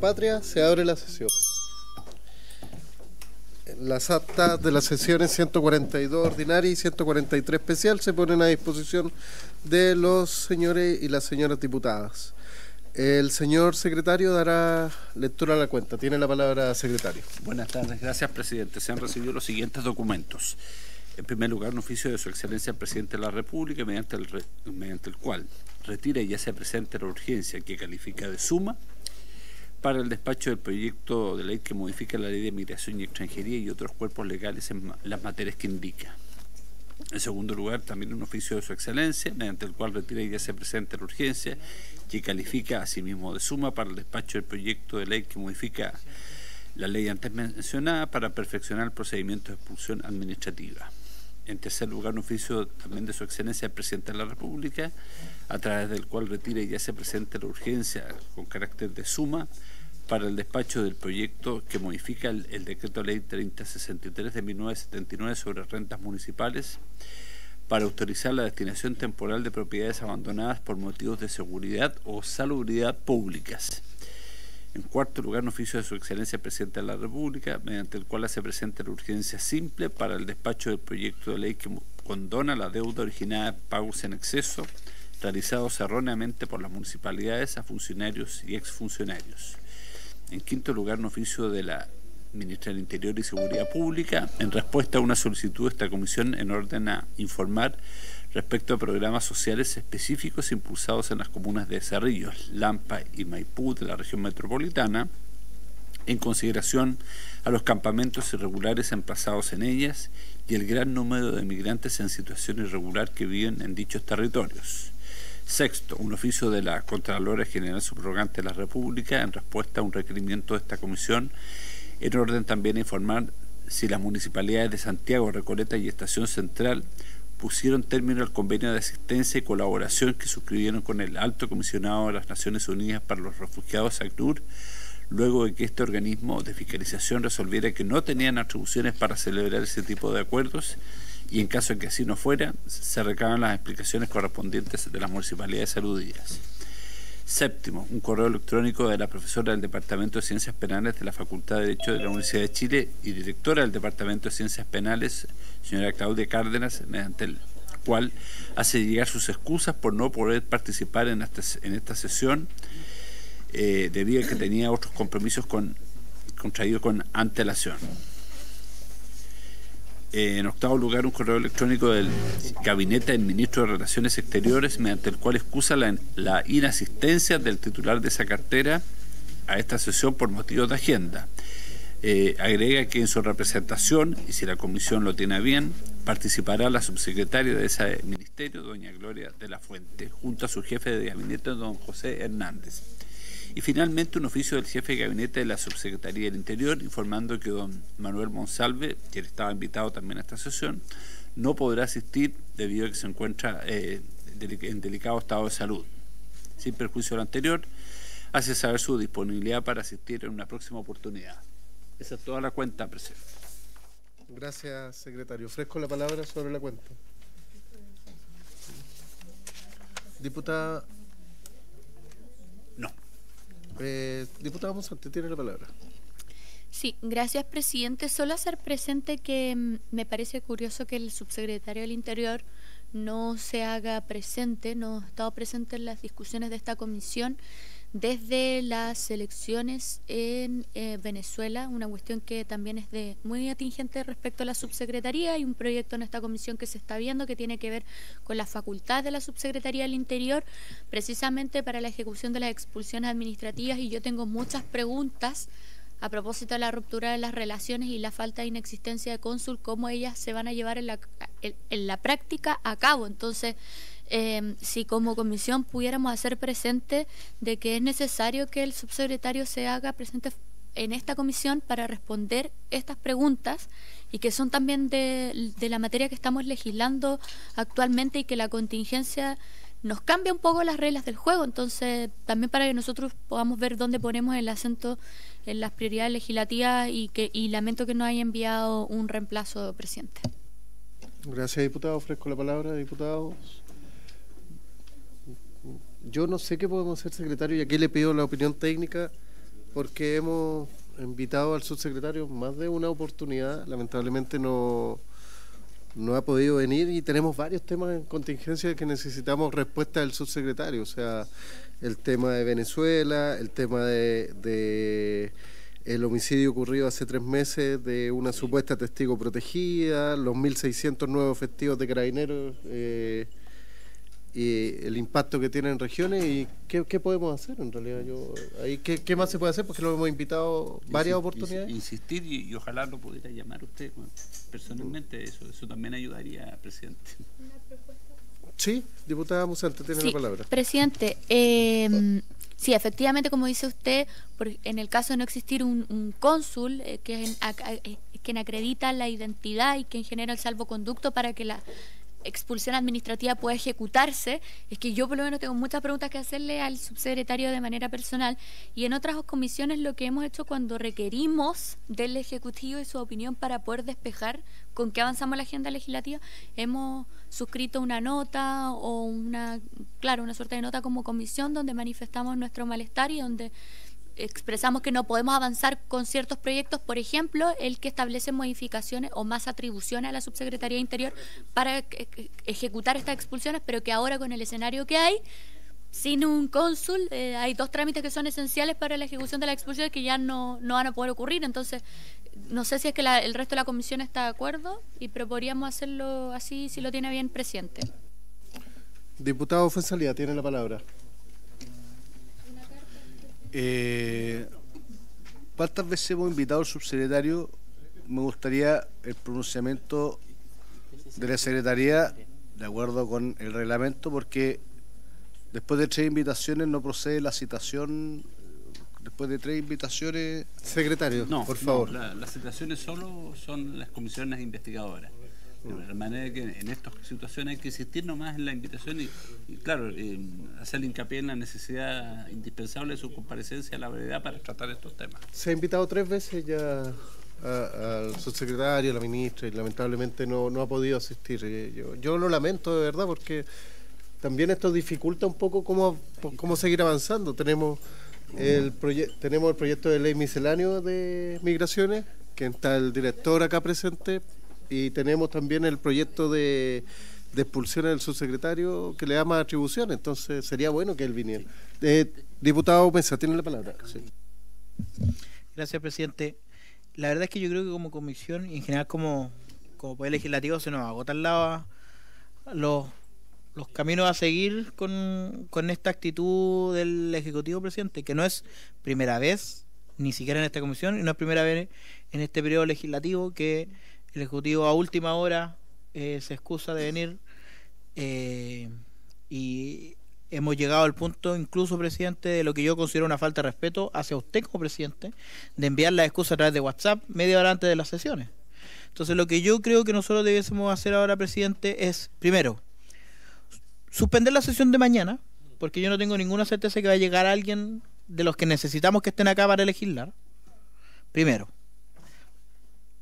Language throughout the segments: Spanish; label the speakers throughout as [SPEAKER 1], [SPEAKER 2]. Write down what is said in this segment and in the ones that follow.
[SPEAKER 1] patria, se abre la sesión. Las actas de las sesiones 142 ordinaria y 143 especial se ponen a disposición de los señores y las señoras diputadas. El señor secretario dará lectura a la cuenta. Tiene la palabra, secretario.
[SPEAKER 2] Buenas tardes, gracias, presidente. Se han recibido los siguientes documentos. En primer lugar, un oficio de su excelencia el presidente de la República, mediante el cual retira y hace presente la urgencia que califica de suma para el despacho del proyecto de ley que modifica la ley de migración y extranjería y otros cuerpos legales en las materias que indica. En segundo lugar, también un oficio de su excelencia, mediante el cual retira y hace presente la urgencia que califica asimismo de suma para el despacho del proyecto de ley que modifica la ley antes mencionada para perfeccionar el procedimiento de expulsión administrativa. En tercer lugar, un oficio también de su excelencia el presidente de la República, a través del cual retira y hace presente la urgencia con carácter de suma para el despacho del proyecto que modifica el decreto ley 3063 de 1979 sobre rentas municipales para autorizar la destinación temporal de propiedades abandonadas por motivos de seguridad o salubridad públicas. En cuarto lugar, un oficio de su excelencia el presidente de la República, mediante el cual hace presente la urgencia simple para el despacho del proyecto de ley que condona la deuda originada de pagos en exceso realizados erróneamente por las municipalidades a funcionarios y exfuncionarios. En quinto lugar, un oficio de la ministra del Interior y Seguridad Pública en respuesta a una solicitud de esta comisión en orden a informar respecto a programas sociales específicos impulsados en las comunas de Cerrillos, Lampa y Maipú de la región metropolitana, en consideración a los campamentos irregulares emplazados en ellas y el gran número de migrantes en situación irregular que viven en dichos territorios. Sexto, un oficio de la Contralora General Subrogante de la República en respuesta a un requerimiento de esta comisión en orden también a informar si las municipalidades de Santiago, Recoleta y Estación Central pusieron término al convenio de asistencia y colaboración que suscribieron con el Alto Comisionado de las Naciones Unidas para los Refugiados, ACNUR, luego de que este organismo de fiscalización resolviera que no tenían atribuciones para celebrar ese tipo de acuerdos y en caso de que así no fuera, se recaban las explicaciones correspondientes de las municipalidades aludidas. Séptimo, un correo electrónico de la profesora del Departamento de Ciencias Penales de la Facultad de Derecho de la Universidad de Chile y directora del Departamento de Ciencias Penales, señora Claudia Cárdenas, mediante el cual hace llegar sus excusas por no poder participar en esta sesión debido a que tenía otros compromisos contraídos con antelación. En octavo lugar, un correo electrónico del Gabinete del Ministro de Relaciones Exteriores, mediante el cual excusa la inasistencia del titular de esa cartera a esta sesión por motivos de agenda. Agrega que en su representación, y si la comisión lo tiene a bien, participará la subsecretaria de ese ministerio, doña Gloria de la Fuente, junto a su jefe de gabinete, don José Hernández. Y finalmente un oficio del jefe de gabinete de la Subsecretaría del Interior informando que don Manuel Monsalve, quien estaba invitado también a esta sesión, no podrá asistir debido a que se encuentra en delicado estado de salud. Sin perjuicio de lo anterior, hace saber su disponibilidad para asistir en una próxima oportunidad. Esa es toda la cuenta, presidente.
[SPEAKER 1] Gracias, secretario. Ofrezco la palabra sobre la cuenta. Diputada...
[SPEAKER 2] No.
[SPEAKER 1] Diputada Monsalve, tiene la palabra.
[SPEAKER 3] Sí, gracias, presidente. Solo hacer presente que me parece curioso que el subsecretario del Interior no se haga presente, no ha estado presente en las discusiones de esta comisión desde las elecciones en Venezuela, una cuestión que también es muy atingente respecto a la subsecretaría. Hay un proyecto en esta comisión que se está viendo que tiene que ver con la facultad de la subsecretaría del Interior, precisamente para la ejecución de las expulsiones administrativas, y yo tengo muchas preguntas a propósito de la ruptura de las relaciones y la falta de inexistencia de cónsul, cómo ellas se van a llevar en la práctica a cabo. Entonces, si como comisión pudiéramos hacer presente de que es necesario que el subsecretario se haga presente en esta comisión para responder estas preguntas y que son también de la materia que estamos legislando actualmente, y que la contingencia nos cambia un poco las reglas del juego. Entonces, también para que nosotros podamos ver dónde ponemos el acento en las prioridades legislativas, y lamento que no haya enviado un reemplazo, presidente.
[SPEAKER 1] Gracias, diputado. Ofrezco la palabra, diputados. Yo no sé qué podemos hacer, secretario, y aquí le pido la opinión técnica porque hemos invitado al subsecretario más de una oportunidad, lamentablemente no ha podido venir y tenemos varios temas en contingencia que necesitamos respuesta del subsecretario, o sea, el tema de Venezuela, el tema de el homicidio ocurrido hace 3 meses de una supuesta testigo protegida, los 1.600 nuevos efectivos de carabineros, y el impacto que tiene en regiones y qué podemos hacer en realidad. ¿Qué más se puede hacer? Porque lo hemos invitado varias oportunidades.
[SPEAKER 2] Insistir y ojalá lo pudiera llamar usted personalmente, eso también ayudaría, presidente.
[SPEAKER 3] ¿Una propuesta?
[SPEAKER 1] Sí, diputada Musante, tiene la palabra.
[SPEAKER 3] Presidente, sí, efectivamente, como dice usted, en el caso de no existir un cónsul que es quien acredita la identidad y quien genera el salvoconducto para que la expulsión administrativa pueda ejecutarse, es que yo por lo menos tengo muchas preguntas que hacerle al subsecretario de manera personal, y en otras comisiones lo que hemos hecho cuando requerimos del Ejecutivo y su opinión para poder despejar con qué avanzamos en la agenda legislativa, hemos suscrito una nota o una suerte de nota como comisión donde manifestamos nuestro malestar y donde expresamos que no podemos avanzar con ciertos proyectos, por ejemplo, el que establece modificaciones o más atribuciones a la Subsecretaría de Interior para ejecutar estas expulsiones, pero que ahora con el escenario que hay, sin un cónsul, hay 2 trámites que son esenciales para la ejecución de las expulsiones que ya no van a poder ocurrir. Entonces, no sé si es que el resto de la comisión está de acuerdo, pero podríamos hacerlo así si lo tiene bien, presidente.
[SPEAKER 1] Diputado Fuenzalía, tiene la palabra.
[SPEAKER 4] ¿Cuántas veces hemos invitado al subsecretario? Me gustaría el pronunciamiento de la Secretaría de acuerdo con el reglamento, porque después de 3 invitaciones no procede la citación. Después de 3 invitaciones...
[SPEAKER 1] Secretario, por favor.
[SPEAKER 2] Las citaciones solo son las comisiones investigadoras. De manera que en estas situaciones hay que insistir nomás en la invitación y claro, hacer hincapié en la necesidad indispensable de su comparecencia a la brevedad para tratar estos temas.
[SPEAKER 1] Se ha invitado 3 veces ya al subsecretario, a la ministra, y lamentablemente no ha podido asistir. Yo lo lamento de verdad, porque también esto dificulta un poco cómo seguir avanzando. Tenemos el proyecto de ley misceláneo de migraciones, que está el director acá presente, y tenemos también el proyecto de expulsión del subsecretario que le da más atribuciones, entonces sería bueno que él viniera. Diputado Mesa, tiene la palabra. Sí.
[SPEAKER 5] Gracias, presidente. La verdad es que yo creo que como comisión y en general como poder legislativo se nos agotan los caminos a seguir con esta actitud del Ejecutivo, presidente, que no es primera vez, ni siquiera en esta comisión, y no es primera vez en este periodo legislativo que el Ejecutivo a última hora se excusa de venir, y hemos llegado al punto, incluso, presidente, de lo que yo considero una falta de respeto hacia usted como presidente, de enviar la excusa a través de WhatsApp media hora antes de las sesiones. Entonces, lo que yo creo que nosotros debiésemos hacer ahora, presidente, es, primero, suspender la sesión de mañana, porque yo no tengo ninguna certeza que va a llegar alguien de los que necesitamos que estén acá para legislar, primero.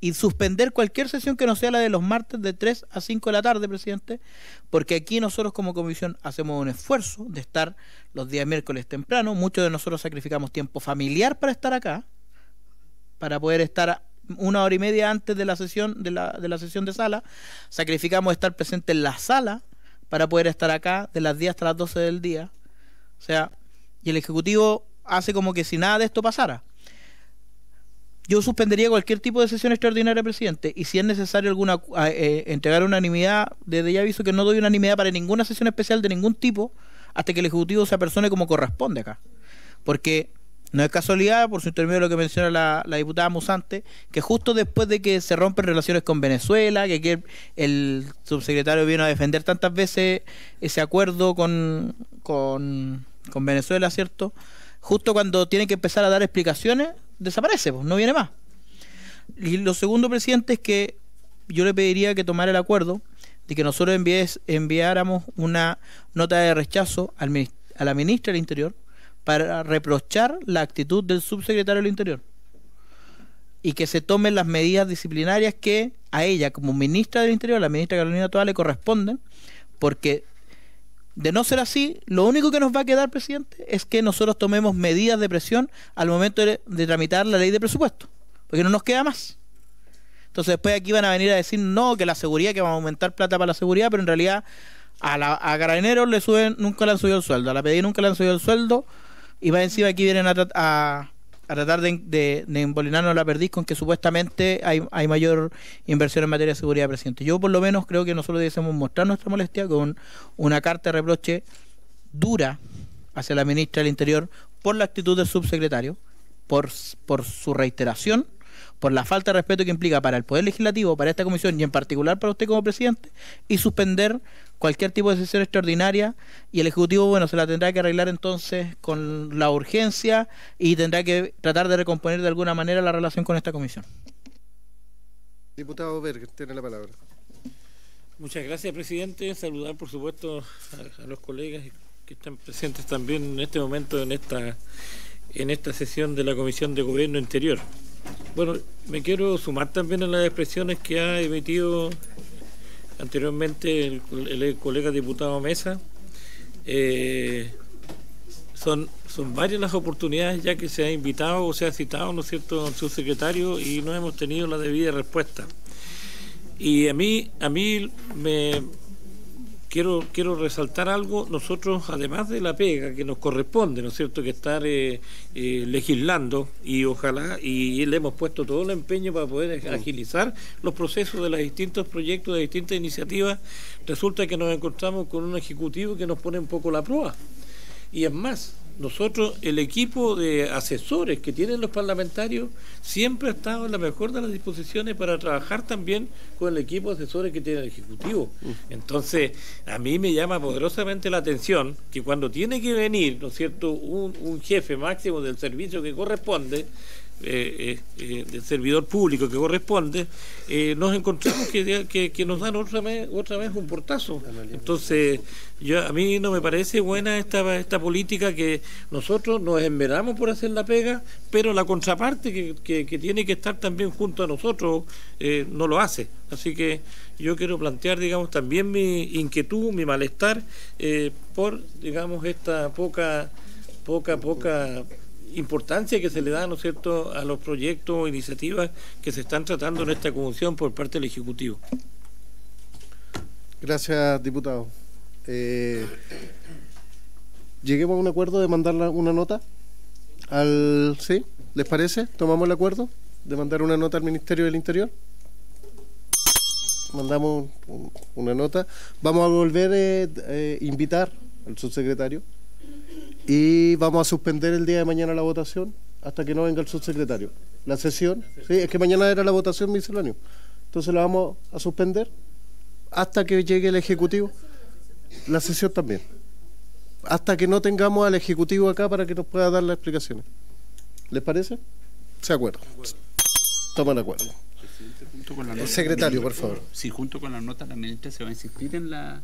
[SPEAKER 5] Y suspender cualquier sesión que no sea la de los martes de 3 a 5 de la tarde, presidente, porque aquí nosotros como comisión hacemos un esfuerzo de estar los días miércoles temprano. Muchos de nosotros sacrificamos tiempo familiar para estar acá, para poder estar 1 hora y media antes de la sesión de la sesión de sala. Sacrificamos estar presente en la sala para poder estar acá de las 10 hasta las 12 del día. O sea, y el Ejecutivo hace como que si nada de esto pasara. Yo suspendería cualquier tipo de sesión extraordinaria, presidente, y si es necesario entregar unanimidad, desde ya aviso que no doy unanimidad para ninguna sesión especial de ningún tipo hasta que el Ejecutivo se apersone como corresponde acá. Porque no es casualidad, por su intermedio lo que menciona la diputada Musante, que justo después de que se rompen relaciones con Venezuela, que el subsecretario vino a defender tantas veces ese acuerdo con Venezuela, ¿cierto? Justo cuando tiene que empezar a dar explicaciones, desaparece, pues, no viene más. Y lo segundo, presidente, es que yo le pediría que tomara el acuerdo de que nosotros enviáramos una nota de rechazo a la ministra del Interior para reprochar la actitud del subsecretario del Interior y que se tomen las medidas disciplinarias que a ella, como ministra del Interior, a la ministra Carolina Toa, le corresponden, porque De no ser así, lo único que nos va a quedar, presidente, es que nosotros tomemos medidas de presión al momento de tramitar la ley de presupuesto, porque no nos queda más. Entonces después aquí van a venir a decir no, que la seguridad, que vamos a aumentar plata para la seguridad, pero en realidad a Carabineros nunca le han subido el sueldo, a la PDI nunca le han subido el sueldo, y va encima aquí vienen a tratar de embolinarnos la perdiz con que supuestamente hay mayor inversión en materia de seguridad, presidente. Yo por lo menos creo que nosotros debemos mostrar nuestra molestia con una carta de reproche dura hacia la ministra del Interior por la actitud del subsecretario, por su reiteración, por la falta de respeto que implica para el Poder Legislativo, para esta comisión y en particular para usted como presidente, y suspender cualquier tipo de sesión extraordinaria, y el Ejecutivo, bueno, se la tendrá que arreglar entonces con la urgencia y tendrá que tratar de recomponer de alguna manera la relación con esta comisión.
[SPEAKER 1] Diputado Berger, tiene la palabra.
[SPEAKER 6] Muchas gracias, presidente. Saludar, por supuesto, a los colegas que están presentes también en este momento en esta sesión de la Comisión de Gobierno Interior. Bueno, me quiero sumar también a las expresiones que ha emitido anteriormente el colega diputado Mesa. Son varias las oportunidades ya que se ha invitado o se ha citado, ¿no es cierto?, al subsecretario, y no hemos tenido la debida respuesta. Y a mí me quiero resaltar algo. Nosotros, además de la pega que nos corresponde, ¿no es cierto?, que estar legislando, y ojalá, y le hemos puesto todo el empeño para poder agilizar los procesos de los distintos proyectos, de distintas iniciativas, resulta que nos encontramos con un ejecutivo que nos pone un poco la prueba. Y es más, nosotros, el equipo de asesores que tienen los parlamentarios, siempre ha estado en la mejor de las disposiciones para trabajar también con el equipo de asesores que tiene el Ejecutivo. Entonces, a mí me llama poderosamente la atención que cuando tiene que venir, ¿no es cierto?, un jefe máximo del servicio que corresponde, del servidor público que corresponde, nos encontramos que nos dan otra vez un portazo. Entonces, a mí no me parece buena esta política que nosotros nos esmeramos por hacer la pega, pero la contraparte que tiene que estar también junto a nosotros no lo hace. Así que yo quiero plantear, digamos, también mi inquietud, mi malestar por, digamos, esta poca importancia que se le da, ¿no es cierto?, a los proyectos o iniciativas que se están tratando en esta comisión por parte del Ejecutivo.
[SPEAKER 1] Gracias, diputado. Lleguemos a un acuerdo de mandar una nota ¿sí? ¿Les parece? ¿Tomamos el acuerdo de mandar una nota al Ministerio del Interior? Mandamos una nota. Vamos a volver a invitar al subsecretario y vamos a suspender el día de mañana la votación hasta que no venga el subsecretario. La sesión, sí, es que mañana era la votación miscelánea, entonces la vamos a suspender hasta que llegue el Ejecutivo. La sesión también, hasta que no tengamos al Ejecutivo acá para que nos pueda dar las explicaciones. ¿Les parece? Se acuerda. Toman acuerdo. El secretario, por favor.
[SPEAKER 2] Si junto con la nota la ministra se va a insistir en la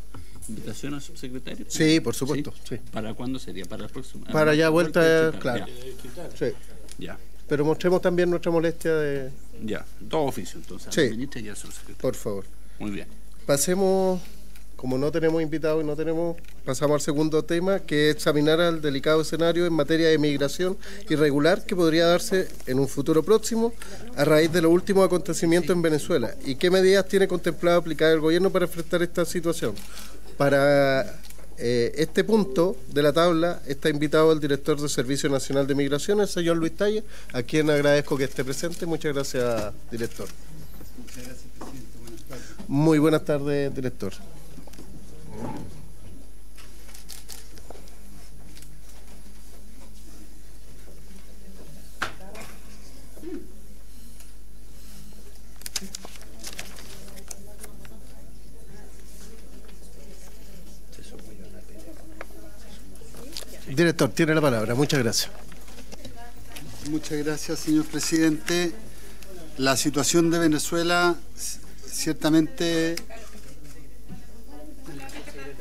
[SPEAKER 2] invitación al subsecretario.
[SPEAKER 1] Sí, por supuesto. ¿Sí? Sí.
[SPEAKER 2] ¿Para cuándo sería? ¿Para el próximo?
[SPEAKER 1] Para ya vuelta, claro. Sí.
[SPEAKER 2] Ya.
[SPEAKER 1] Pero mostremos también nuestra molestia de...
[SPEAKER 2] Ya, dos oficios entonces,
[SPEAKER 1] sí,
[SPEAKER 2] la ministra y al subsecretario.
[SPEAKER 1] Por favor.
[SPEAKER 2] Muy bien.
[SPEAKER 1] Pasemos, como no tenemos invitados y pasamos al segundo tema, que es examinar el delicado escenario en materia de migración irregular que podría darse en un futuro próximo a raíz de los últimos acontecimientos en Venezuela, y qué medidas tiene contemplado aplicar el gobierno para enfrentar esta situación. Para este punto de la tabla está invitado el director del Servicio Nacional de Migración, el señor Luis Talle, a quien agradezco que esté presente. Muchas gracias, director.
[SPEAKER 7] Muchas gracias, presidente. Buenas tardes.
[SPEAKER 1] Muy buenas tardes, director. Director, tiene la palabra. Muchas gracias.
[SPEAKER 7] Muchas gracias, señor presidente. La situación de Venezuela ciertamente...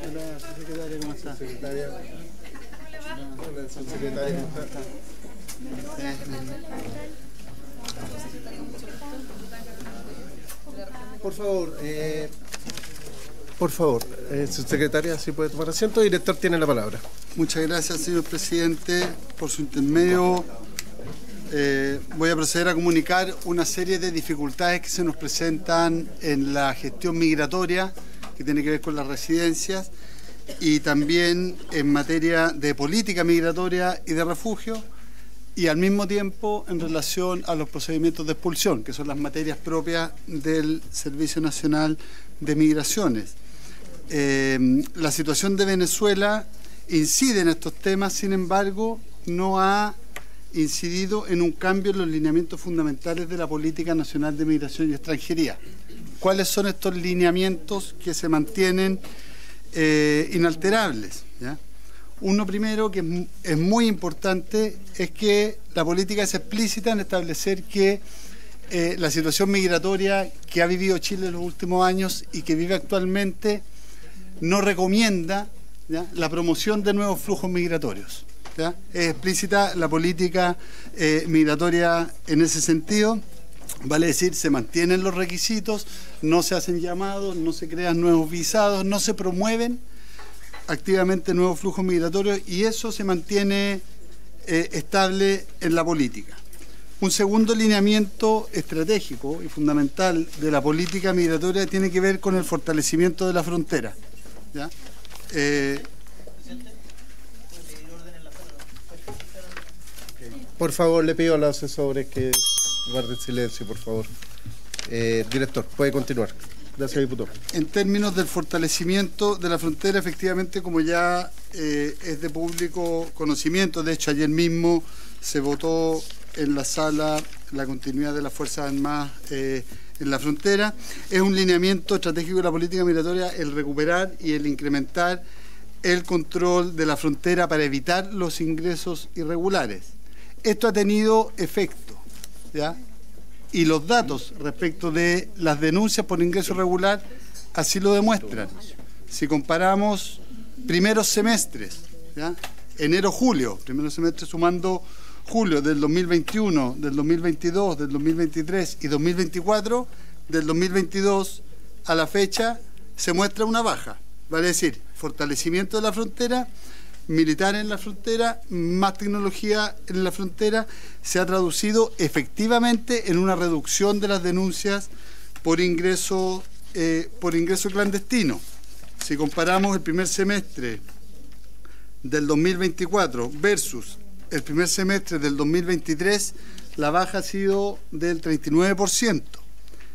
[SPEAKER 7] Hola, secretaria, ¿cómo está?
[SPEAKER 1] Por favor, Por favor, subsecretaria, si puede tomar asiento. Director, tiene la palabra.
[SPEAKER 7] Muchas gracias, señor presidente. Por su intermedio, voy a proceder a comunicar una serie de dificultades que se nos presentan en la gestión migratoria, que tiene que ver con las residencias, y también en materia de política migratoria y de refugio, y al mismo tiempo en relación a los procedimientos de expulsión, que son las materias propias del Servicio Nacional de Migraciones. La situación de Venezuela incide en estos temas, sin embargo, no ha incidido en un cambio en los lineamientos fundamentales de la Política Nacional de Migración y Extranjería. ¿Cuáles son estos lineamientos que se mantienen inalterables? ¿Ya? Uno primero, que es muy importante, es que la política es explícita en establecer que la situación migratoria que ha vivido Chile en los últimos años y que vive actualmente no recomienda, ¿ya?, la promoción de nuevos flujos migratorios, ¿ya? Es explícita la política migratoria en ese sentido, vale decir, se mantienen los requisitos, no se hacen llamados, no se crean nuevos visados, no se promueven activamente nuevos flujos migratorios, y eso se mantiene estable en la política. Un segundo lineamiento estratégico y fundamental de la política migratoria tiene que ver con el fortalecimiento de la frontera, ¿ya?
[SPEAKER 1] Por favor, le pido a los asesores que guarden silencio, por favor. Director, puede continuar. Gracias, diputado.
[SPEAKER 7] En términos del fortalecimiento de la frontera, efectivamente, como ya es de público conocimiento, de hecho ayer mismo se votó en la sala la continuidad de las Fuerzas Armadas en la frontera. Es un lineamiento estratégico de la política migratoria el recuperar y el incrementar el control de la frontera para evitar los ingresos irregulares. Esto ha tenido efecto, ¿ya? Y los datos respecto de las denuncias por ingreso irregular así lo demuestran. Si comparamos primeros semestres, ¿ya?, enero-julio, primeros semestres sumando julio del 2021, del 2022, del 2023 y 2024, del 2022 a la fecha se muestra una baja, vale decir, fortalecimiento de la frontera, militar en la frontera, más tecnología en la frontera, se ha traducido efectivamente en una reducción de las denuncias por ingreso clandestino. Si comparamos el primer semestre del 2024 versus el primer semestre del 2023, la baja ha sido del 39%.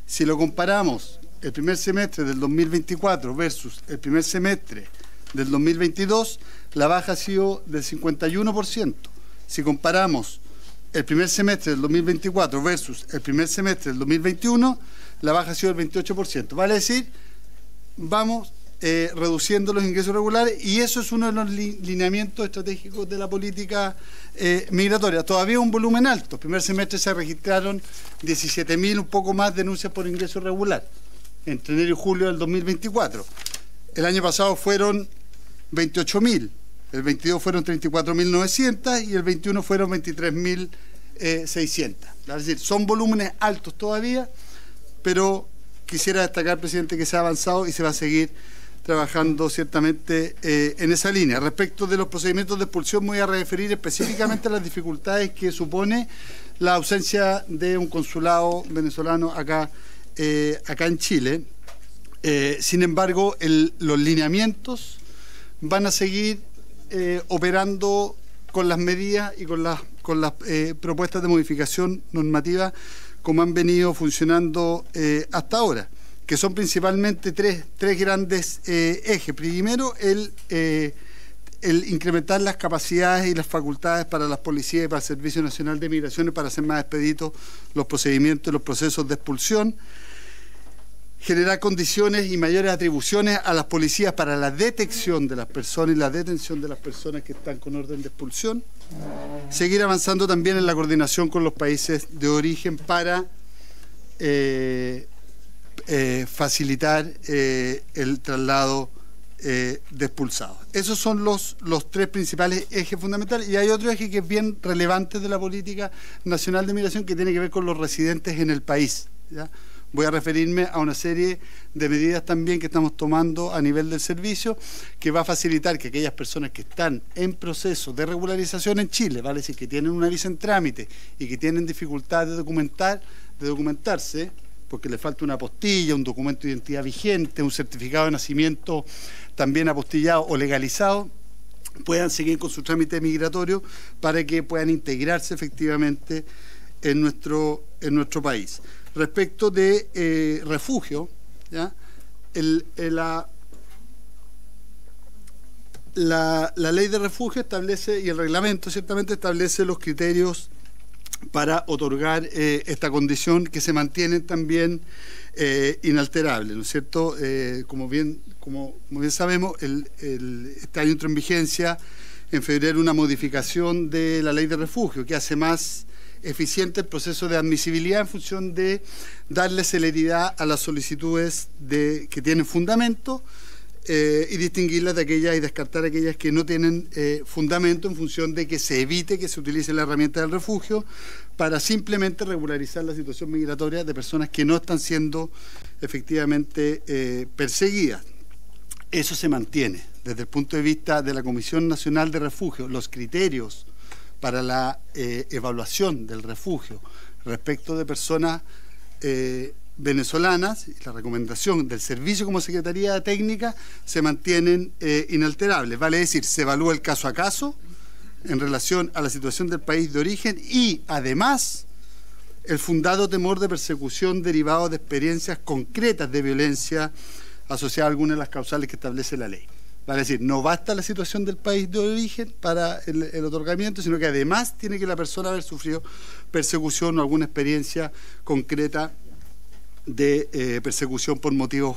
[SPEAKER 7] Si lo comparamos el primer semestre del 2024 versus el primer semestre del 2022, la baja ha sido del 51%. Si comparamos el primer semestre del 2024 versus el primer semestre del 2021, la baja ha sido del 28%. Vale decir, vamos reduciendo los ingresos regulares, y eso es uno de los lineamientos estratégicos de la política migratoria. Todavía un volumen alto. El primer semestre se registraron 17.000, un poco más, denuncias por ingreso irregular entre enero y julio del 2024. El año pasado fueron 28.000, el 22 fueron 34.900 y el 21 fueron 23.600. Es decir, son volúmenes altos todavía, pero quisiera destacar, presidente, que se ha avanzado y se va a seguir trabajando ciertamente en esa línea. Respecto de los procedimientos de expulsión, me voy a referir específicamente a las dificultades que supone la ausencia de un consulado venezolano acá en Chile. Sin embargo, los lineamientos van a seguir operando con las medidas y con las propuestas de modificación normativa como han venido funcionando hasta ahora, que son principalmente tres grandes ejes. Primero, el incrementar las capacidades y las facultades para las policías y para el Servicio Nacional de Migraciones para hacer más expeditos los procedimientos y los procesos de expulsión. Generar condiciones y mayores atribuciones a las policías para la detección de las personas y la detención de las personas que están con orden de expulsión. Seguir avanzando también en la coordinación con los países de origen para facilitar el traslado de expulsados. Esos son los tres principales ejes fundamentales, y hay otro eje que es bien relevante de la política nacional de migración, que tiene que ver con los residentes en el país, ¿ya? Voy a referirme a una serie de medidas también que estamos tomando a nivel del servicio, que va a facilitar que aquellas personas que están en proceso de regularización en Chile, vale decir, que tienen una visa en trámite y que tienen dificultad de documentarse, porque le falta una apostilla, un documento de identidad vigente, un certificado de nacimiento también apostillado o legalizado, puedan seguir con su trámite migratorio para que puedan integrarse efectivamente en nuestro país. Respecto de refugio, ¿ya? La ley de refugio establece, y el reglamento ciertamente establece los criterios para otorgar esta condición, que se mantienen también inalterables, ¿no es cierto? Como bien sabemos, este año entró en vigencia en febrero una modificación de la ley de refugio que hace más eficiente el proceso de admisibilidad en función de darle celeridad a las solicitudes que tienen fundamento y distinguirlas de aquellas y descartar aquellas que no tienen fundamento, en función de que se evite que se utilice la herramienta del refugio para simplemente regularizar la situación migratoria de personas que no están siendo efectivamente perseguidas. Eso se mantiene desde el punto de vista de la Comisión Nacional de Refugio. Los criterios para la evaluación del refugio respecto de personas venezolanas, y la recomendación del servicio como Secretaría Técnica, se mantienen inalterables. Vale decir, se evalúa el caso a caso en relación a la situación del país de origen y además el fundado temor de persecución derivado de experiencias concretas de violencia asociada a algunas de las causales que establece la ley. Vale decir, no basta la situación del país de origen para el otorgamiento, sino que además tiene que la persona haber sufrido persecución o alguna experiencia concreta de persecución por motivos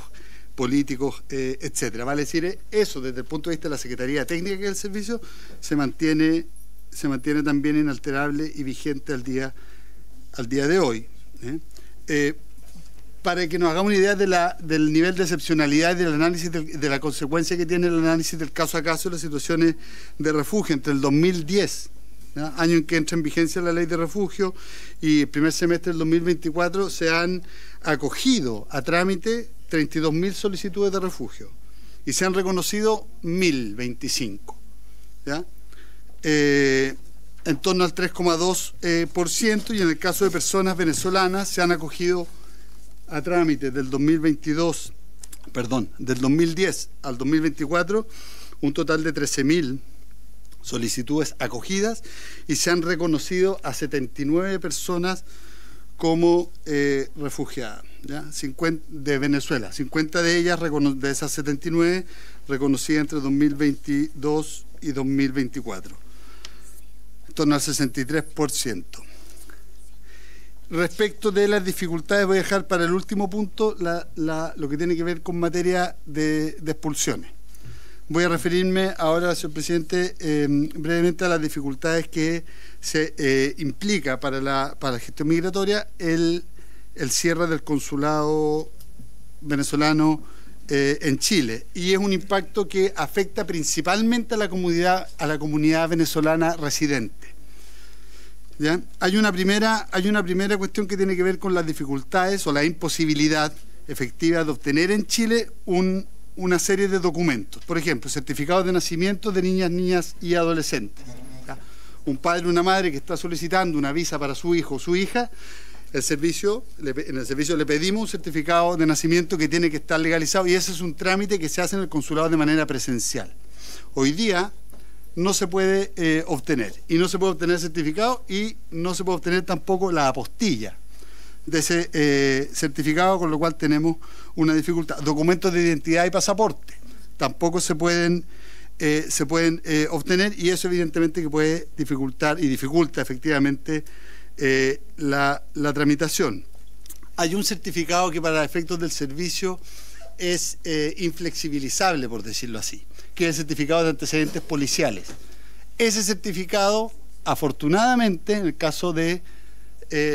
[SPEAKER 7] políticos, etcétera. Vale decir, eso desde el punto de vista de la Secretaría Técnica que es el servicio se mantiene también inalterable y vigente al día de hoy. Para que nos hagamos una idea del nivel de excepcionalidad y del análisis de la consecuencia que tiene el análisis del caso a caso de las situaciones de refugio entre el 2010, ¿ya?, año en que entra en vigencia la ley de refugio, y el primer semestre del 2024, se han acogido a trámite 32.000 solicitudes de refugio y se han reconocido 1.025, ¿ya? En torno al 3,2%, y en el caso de personas venezolanas se han acogido a trámite del 2010 al 2024 un total de 13.000 solicitudes acogidas, y se han reconocido a 79 personas como refugiadas, ¿ya? 50 de Venezuela, 50 de ellas, de esas 79, reconocidas entre 2022 y 2024, en torno al 63%. Respecto de las dificultades, voy a dejar para el último punto lo que tiene que ver con materia de expulsiones. Voy a referirme ahora, señor presidente, brevemente a las dificultades que se implica para la gestión migratoria el cierre del consulado venezolano en Chile, y es un impacto que afecta principalmente a la comunidad venezolana residente. ¿Ya? Hay una primera cuestión que tiene que ver con las dificultades o la imposibilidad efectiva de obtener en Chile una serie de documentos. Por ejemplo, certificados de nacimiento de niñas y adolescentes. ¿Ya? Un padre o una madre que está solicitando una visa para su hijo o su hija, en el servicio le pedimos un certificado de nacimiento que tiene que estar legalizado, y ese es un trámite que se hace en el consulado de manera presencial. Hoy día no se puede obtener, y no se puede obtener certificado, y no se puede obtener tampoco la apostilla de ese certificado, con lo cual tenemos una dificultad. Documentos de identidad y pasaporte tampoco se pueden obtener, y eso evidentemente que puede dificultar y dificulta efectivamente la tramitación. Hay un certificado que para efectos del servicio es inflexibilizable, por decirlo así, que es el certificado de antecedentes policiales. Ese certificado, afortunadamente, en el caso de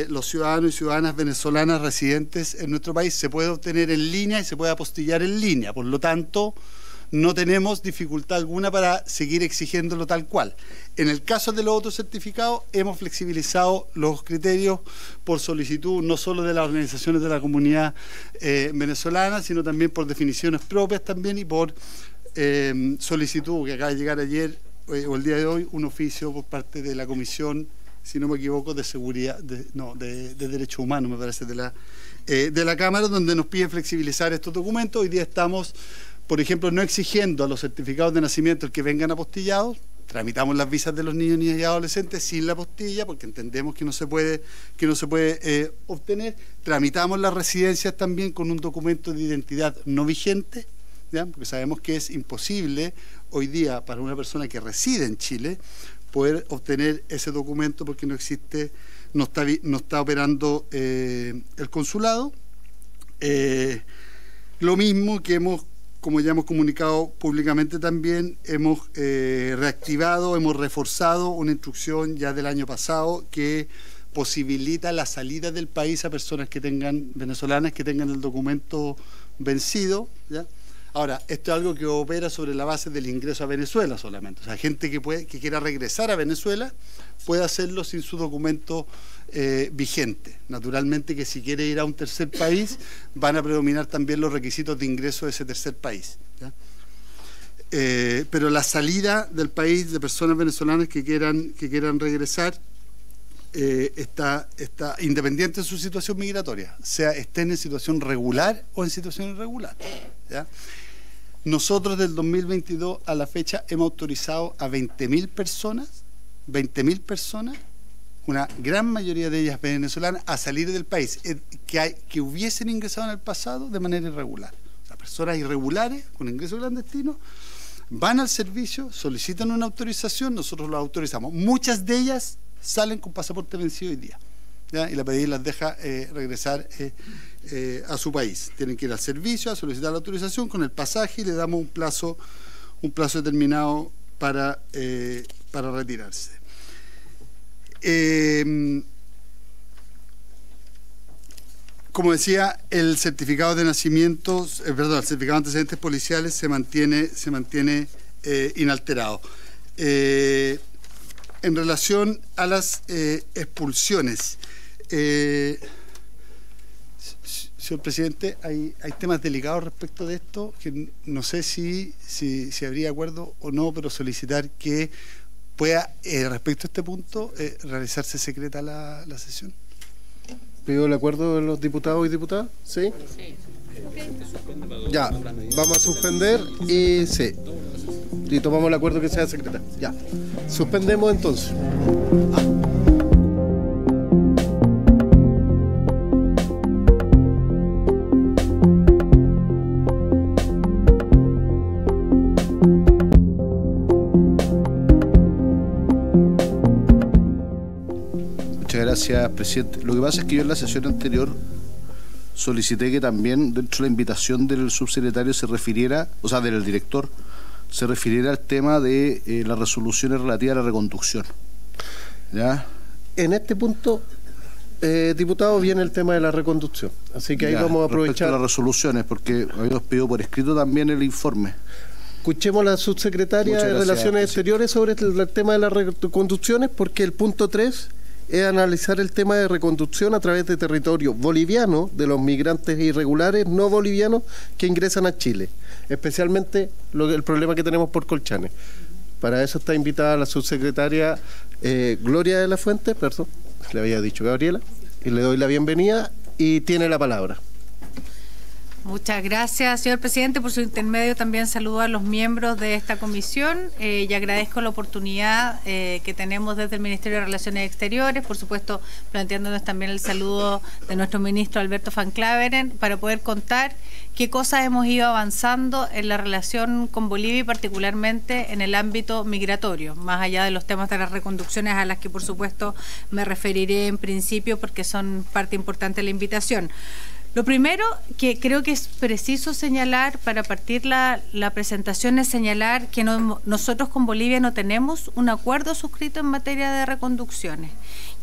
[SPEAKER 7] los ciudadanos y ciudadanas venezolanas residentes en nuestro país, se puede obtener en línea y se puede apostillar en línea. Por lo tanto, no tenemos dificultad alguna para seguir exigiéndolo tal cual. En el caso de los otros certificados, hemos flexibilizado los criterios por solicitud, no solo de las organizaciones de la comunidad venezolana, sino también por definiciones propias también y por solicitud que acaba de llegar ayer o el día de hoy, un oficio por parte de la Comisión, si no me equivoco, de seguridad, de derechos humanos, me parece, de la Cámara, donde nos pide flexibilizar estos documentos. Hoy día estamos, por ejemplo, no exigiendo a los certificados de nacimiento el que vengan apostillados. Tramitamos las visas de los niños, niñas y adolescentes sin la apostilla, porque entendemos que no se puede obtener. Tramitamos las residencias también con un documento de identidad no vigente, ¿ya? Porque sabemos que es imposible hoy día para una persona que reside en Chile poder obtener ese documento porque no existe, no está operando el consulado. Lo mismo que como ya hemos comunicado públicamente también, hemos reactivado, hemos reforzado una instrucción ya del año pasado que posibilita la salida del país a personas venezolanas que tengan el documento vencido, ¿ya? Ahora, esto es algo que opera sobre la base del ingreso a Venezuela solamente. O sea, gente que quiera regresar a Venezuela puede hacerlo sin su documento vigente. Naturalmente que si quiere ir a un tercer país van a predominar también los requisitos de ingreso de ese tercer país, ¿ya? Pero la salida del país de personas venezolanas que quieran regresar está independiente de su situación migratoria, sea estén en situación regular o en situación irregular, ¿ya? Nosotros del 2022 a la fecha hemos autorizado a 20.000 personas, una gran mayoría de ellas venezolanas, a salir del país, que hubiesen ingresado en el pasado de manera irregular. O sea, personas irregulares con ingreso clandestino van al servicio, solicitan una autorización, nosotros los autorizamos. Muchas de ellas salen con pasaporte vencido hoy día, ¿ya? Y la PDI las deja regresar a su país. Tienen que ir al servicio a solicitar la autorización con el pasaje y le damos un plazo determinado para retirarse. Como decía, el certificado de nacimiento, el certificado de antecedentes policiales se mantiene inalterado. En relación a las expulsiones, señor presidente, hay temas delicados respecto de esto, que no sé si habría acuerdo o no, pero solicitar que pueda, respecto a este punto, realizarse secreta la sesión.
[SPEAKER 1] ¿Pido el acuerdo de los diputados y diputadas? ¿Sí? Sí. Ya, vamos a suspender y sí. Y tomamos el acuerdo que sea secreta. Ya. Suspendemos entonces.
[SPEAKER 4] Gracias, presidente. Lo que pasa es que yo en la sesión anterior solicité que también dentro de la invitación del subsecretario se refiriera, o sea, del director, se refiriera al tema de las resoluciones relativas a la reconducción. ¿Ya?
[SPEAKER 1] En este punto, diputado, viene el tema de la reconducción. Así que ahí vamos a aprovechar.
[SPEAKER 4] Respecto a las resoluciones, porque habíamos pedido por escrito también el informe.
[SPEAKER 1] Escuchemos a la subsecretaria de Relaciones Exteriores sobre el tema de las reconducciones, porque el punto 3... es analizar el tema de reconducción a través de territorio boliviano de los migrantes irregulares no bolivianos que ingresan a Chile, especialmente el problema que tenemos por Colchane. Para eso está invitada la subsecretaria Gloria de la Fuente, perdón, le había dicho Gabriela, y le doy la bienvenida y tiene la palabra.
[SPEAKER 8] Muchas gracias, señor presidente. Por su intermedio también saludo a los miembros de esta comisión y agradezco la oportunidad que tenemos desde el Ministerio de Relaciones Exteriores, por supuesto planteándonos también el saludo de nuestro ministro Alberto Van Claveren, para poder contar qué cosas hemos ido avanzando en la relación con Bolivia y particularmente en el ámbito migratorio, más allá de los temas de las reconducciones a las que por supuesto me referiré en principio porque son parte importante de la invitación. Lo primero que creo que es preciso señalar para partir la presentación es señalar que nosotros con Bolivia no tenemos un acuerdo suscrito en materia de reconducciones.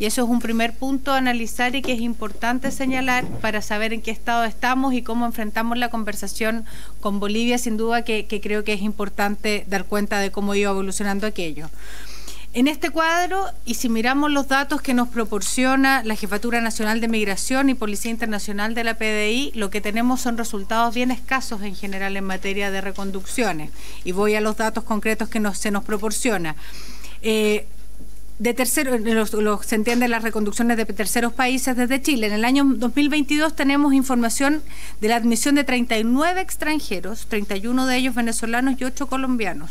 [SPEAKER 8] y eso es un primer punto a analizar y que es importante señalar para saber en qué estado estamos y cómo enfrentamos la conversación con Bolivia. Sin duda que creo que es importante dar cuenta de cómo iba evolucionando aquello. En este cuadro, y si miramos los datos que nos proporciona la Jefatura Nacional de Migración y Policía Internacional de la PDI, lo que tenemos son resultados bien escasos en general en materia de reconducciones. Y voy a los datos concretos que se nos proporciona. De tercero, se entienden las reconducciones de terceros países desde Chile. En el año 2022 tenemos información de la admisión de 39 extranjeros, 31 de ellos venezolanos y 8 colombianos.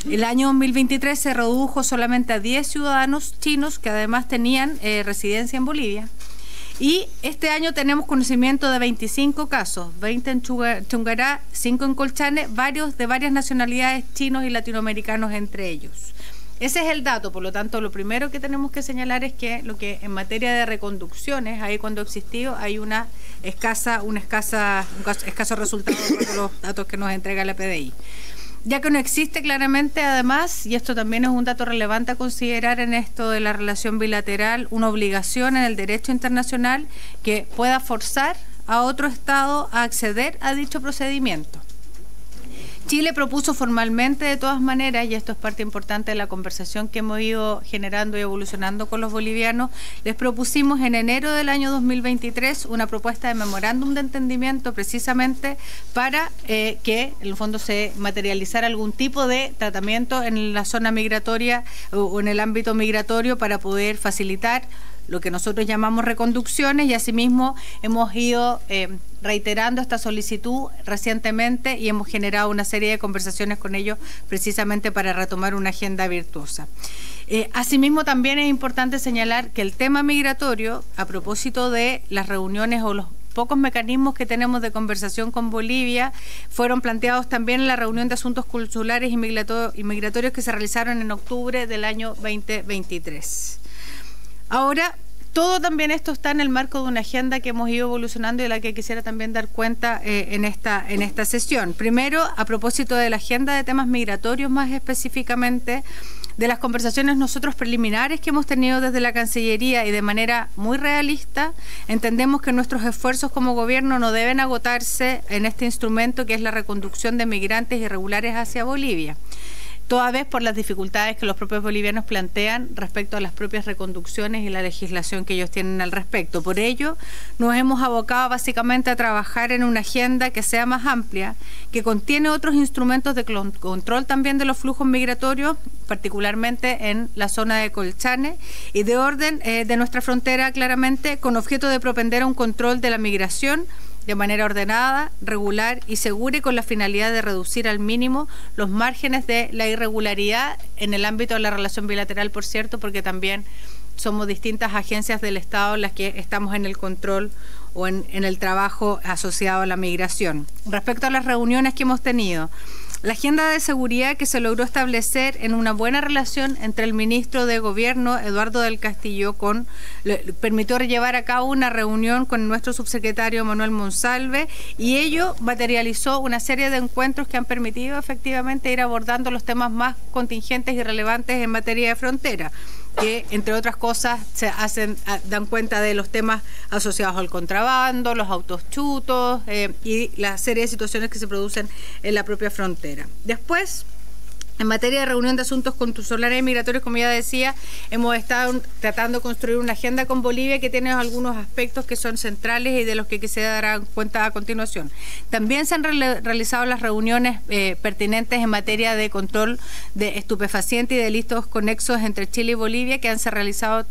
[SPEAKER 8] El año 2023 se redujo solamente a 10 ciudadanos chinos que además tenían residencia en Bolivia. Y este año tenemos conocimiento de 25 casos, 20 en Chungará, 5 en Colchane, varios de varias nacionalidades, chinos y latinoamericanos entre ellos. Ese es el dato, por lo tanto, lo primero que tenemos que señalar es que lo que en materia de reconducciones, ahí cuando ha existido, hay un escaso resultado de los datos que nos entrega la PDI. Ya que no existe claramente, además, y esto también es un dato relevante a considerar en esto de la relación bilateral, una obligación en el derecho internacional que pueda forzar a otro Estado a acceder a dicho procedimiento. Chile propuso formalmente, de todas maneras, y esto es parte importante de la conversación que hemos ido generando y evolucionando con los bolivianos, les propusimos en enero del año 2023 una propuesta de memorándum de entendimiento precisamente para que en el fondo se materializara algún tipo de tratamiento en la zona migratoria o en el ámbito migratorio para poder facilitar lo que nosotros llamamos reconducciones, y asimismo hemos ido reiterando esta solicitud recientemente y hemos generado una serie de conversaciones con ellos precisamente para retomar una agenda virtuosa. Asimismo, también es importante señalar que el tema migratorio, a propósito de las reuniones o los pocos mecanismos que tenemos de conversación con Bolivia, fueron planteados también en la reunión de asuntos consulares y migratorios que se realizaron en octubre del año 2023. Ahora, todo también esto está en el marco de una agenda que hemos ido evolucionando y de la que quisiera también dar cuenta en esta sesión. Primero, a propósito de la agenda de temas migratorios más específicamente, de las conversaciones nosotros preliminares que hemos tenido desde la Cancillería y de manera muy realista, entendemos que nuestros esfuerzos como gobierno no deben agotarse en este instrumento que es la reconducción de migrantes irregulares hacia Bolivia, toda vez por las dificultades que los propios bolivianos plantean respecto a las propias reconducciones y la legislación que ellos tienen al respecto. Por ello, nos hemos abocado básicamente a trabajar en una agenda que sea más amplia, que contiene otros instrumentos de control también de los flujos migratorios, particularmente en la zona de Colchane, y de orden de nuestra frontera, claramente, con objeto de propender a un control de la migración de manera ordenada, regular y segura, y con la finalidad de reducir al mínimo los márgenes de la irregularidad en el ámbito de la relación bilateral, por cierto, porque también somos distintas agencias del Estado las que estamos en el control o en el trabajo asociado a la migración. Respecto a las reuniones que hemos tenido, la agenda de seguridad que se logró establecer en una buena relación entre el ministro de Gobierno, Eduardo del Castillo, permitió llevar a cabo una reunión con nuestro subsecretario Manuel Monsalve, y ello materializó una serie de encuentros que han permitido efectivamente ir abordando los temas más contingentes y relevantes en materia de frontera, que entre otras cosas dan cuenta de los temas asociados al contrabando, los autos chutos y la serie de situaciones que se producen en la propia frontera. Después, en materia de reunión de asuntos consulares y migratorios, como ya decía, hemos estado tratando de construir una agenda con Bolivia que tiene algunos aspectos que son centrales y de los que quisiera dar cuenta a continuación. También se han realizado las reuniones pertinentes en materia de control de estupefacientes y delitos conexos entre Chile y Bolivia, que se realizaron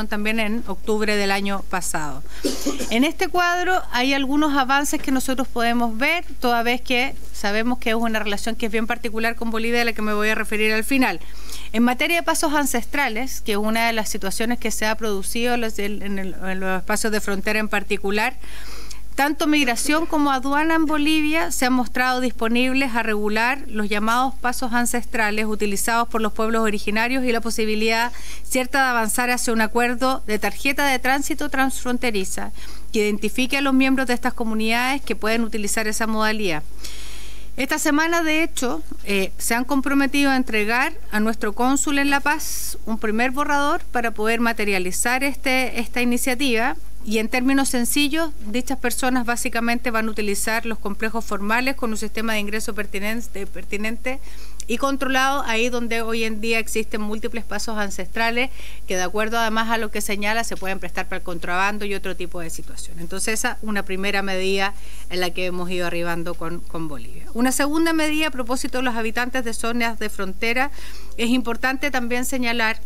[SPEAKER 8] también en octubre del año pasado. En este cuadro hay algunos avances que nosotros podemos ver, toda vez que sabemos que es una relación que es bien particular con Bolivia, de la que me voy a referir al final. En materia de pasos ancestrales, que es una de las situaciones que se ha producido en los espacios de frontera en particular, tanto migración como aduana en Bolivia se han mostrado disponibles a regular los llamados pasos ancestrales utilizados por los pueblos originarios y la posibilidad cierta de avanzar hacia un acuerdo de tarjeta de tránsito transfronteriza que identifique a los miembros de estas comunidades que pueden utilizar esa modalidad. Esta semana, de hecho, se han comprometido a entregar a nuestro cónsul en La Paz un primer borrador para poder materializar esta iniciativa. Y en términos sencillos, dichas personas básicamente van a utilizar los complejos formales con un sistema de ingreso pertinente y controlado, ahí donde hoy en día existen múltiples pasos ancestrales que, de acuerdo además a lo que señala, se pueden prestar para el contrabando y otro tipo de situaciones. Entonces esa es una primera medida en la que hemos ido arribando con Bolivia. Una segunda medida a propósito de los habitantes de zonas de frontera, es importante también señalar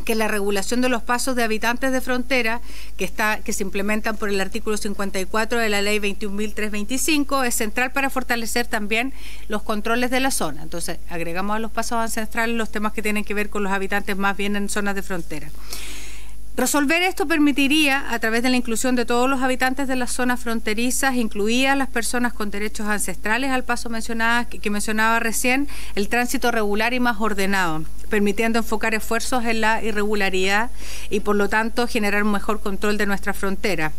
[SPEAKER 8] que la regulación de los pasos de habitantes de frontera que se implementan por el artículo 54 de la ley 21.325 es central para fortalecer también los controles de la zona. Entonces, agregamos a los pasos ancestrales los temas que tienen que ver con los habitantes más bien en zonas de frontera. Resolver esto permitiría, a través de la inclusión de todos los habitantes de las zonas fronterizas, incluidas las personas con derechos ancestrales al paso que mencionaba recién, el tránsito regular y más ordenado, permitiendo enfocar esfuerzos en la irregularidad y, por lo tanto, generar un mejor control de nuestra frontera.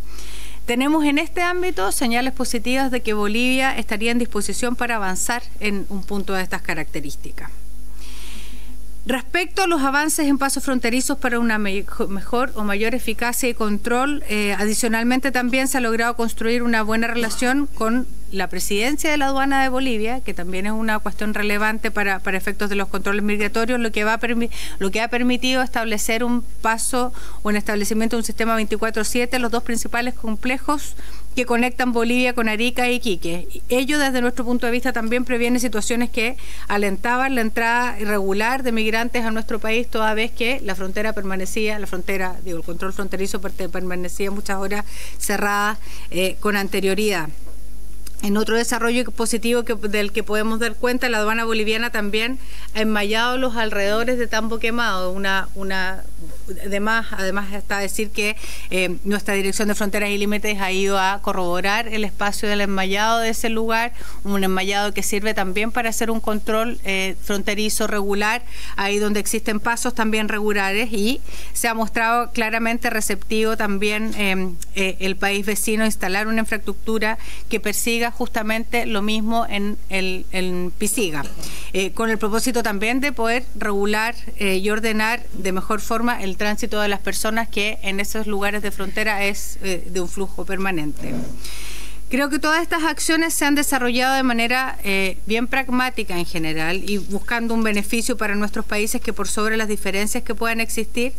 [SPEAKER 8] Tenemos en este ámbito señales positivas de que Bolivia estaría en disposición para avanzar en un punto de estas características. Respecto a los avances en pasos fronterizos para una mejor o mayor eficacia y control, adicionalmente también se ha logrado construir una buena relación con la presidencia de la aduana de Bolivia, que también es una cuestión relevante para efectos de los controles migratorios, lo que ha permitido establecer un paso o un establecimiento de un sistema 24/7, los dos principales complejos que conectan Bolivia con Arica y Iquique. Ello, desde nuestro punto de vista, también previene situaciones que alentaban la entrada irregular de migrantes a nuestro país, toda vez que el control fronterizo permanecía muchas horas cerrada con anterioridad. En otro desarrollo positivo del que podemos dar cuenta, la aduana boliviana también ha enmallado los alrededores de Tambo Quemado. Además está a decir que nuestra Dirección de Fronteras y Límites ha ido a corroborar el espacio del enmallado de ese lugar, un enmallado que sirve también para hacer un control fronterizo regular, ahí donde existen pasos también regulares, y se ha mostrado claramente receptivo también el país vecino a instalar una infraestructura que persiga justamente lo mismo en Pisiga, con el propósito también de poder regular y ordenar de mejor forma el tránsito de las personas, que en esos lugares de frontera es de un flujo permanente. Creo que todas estas acciones se han desarrollado de manera bien pragmática en general y buscando un beneficio para nuestros países que, por sobre las diferencias que puedan existir,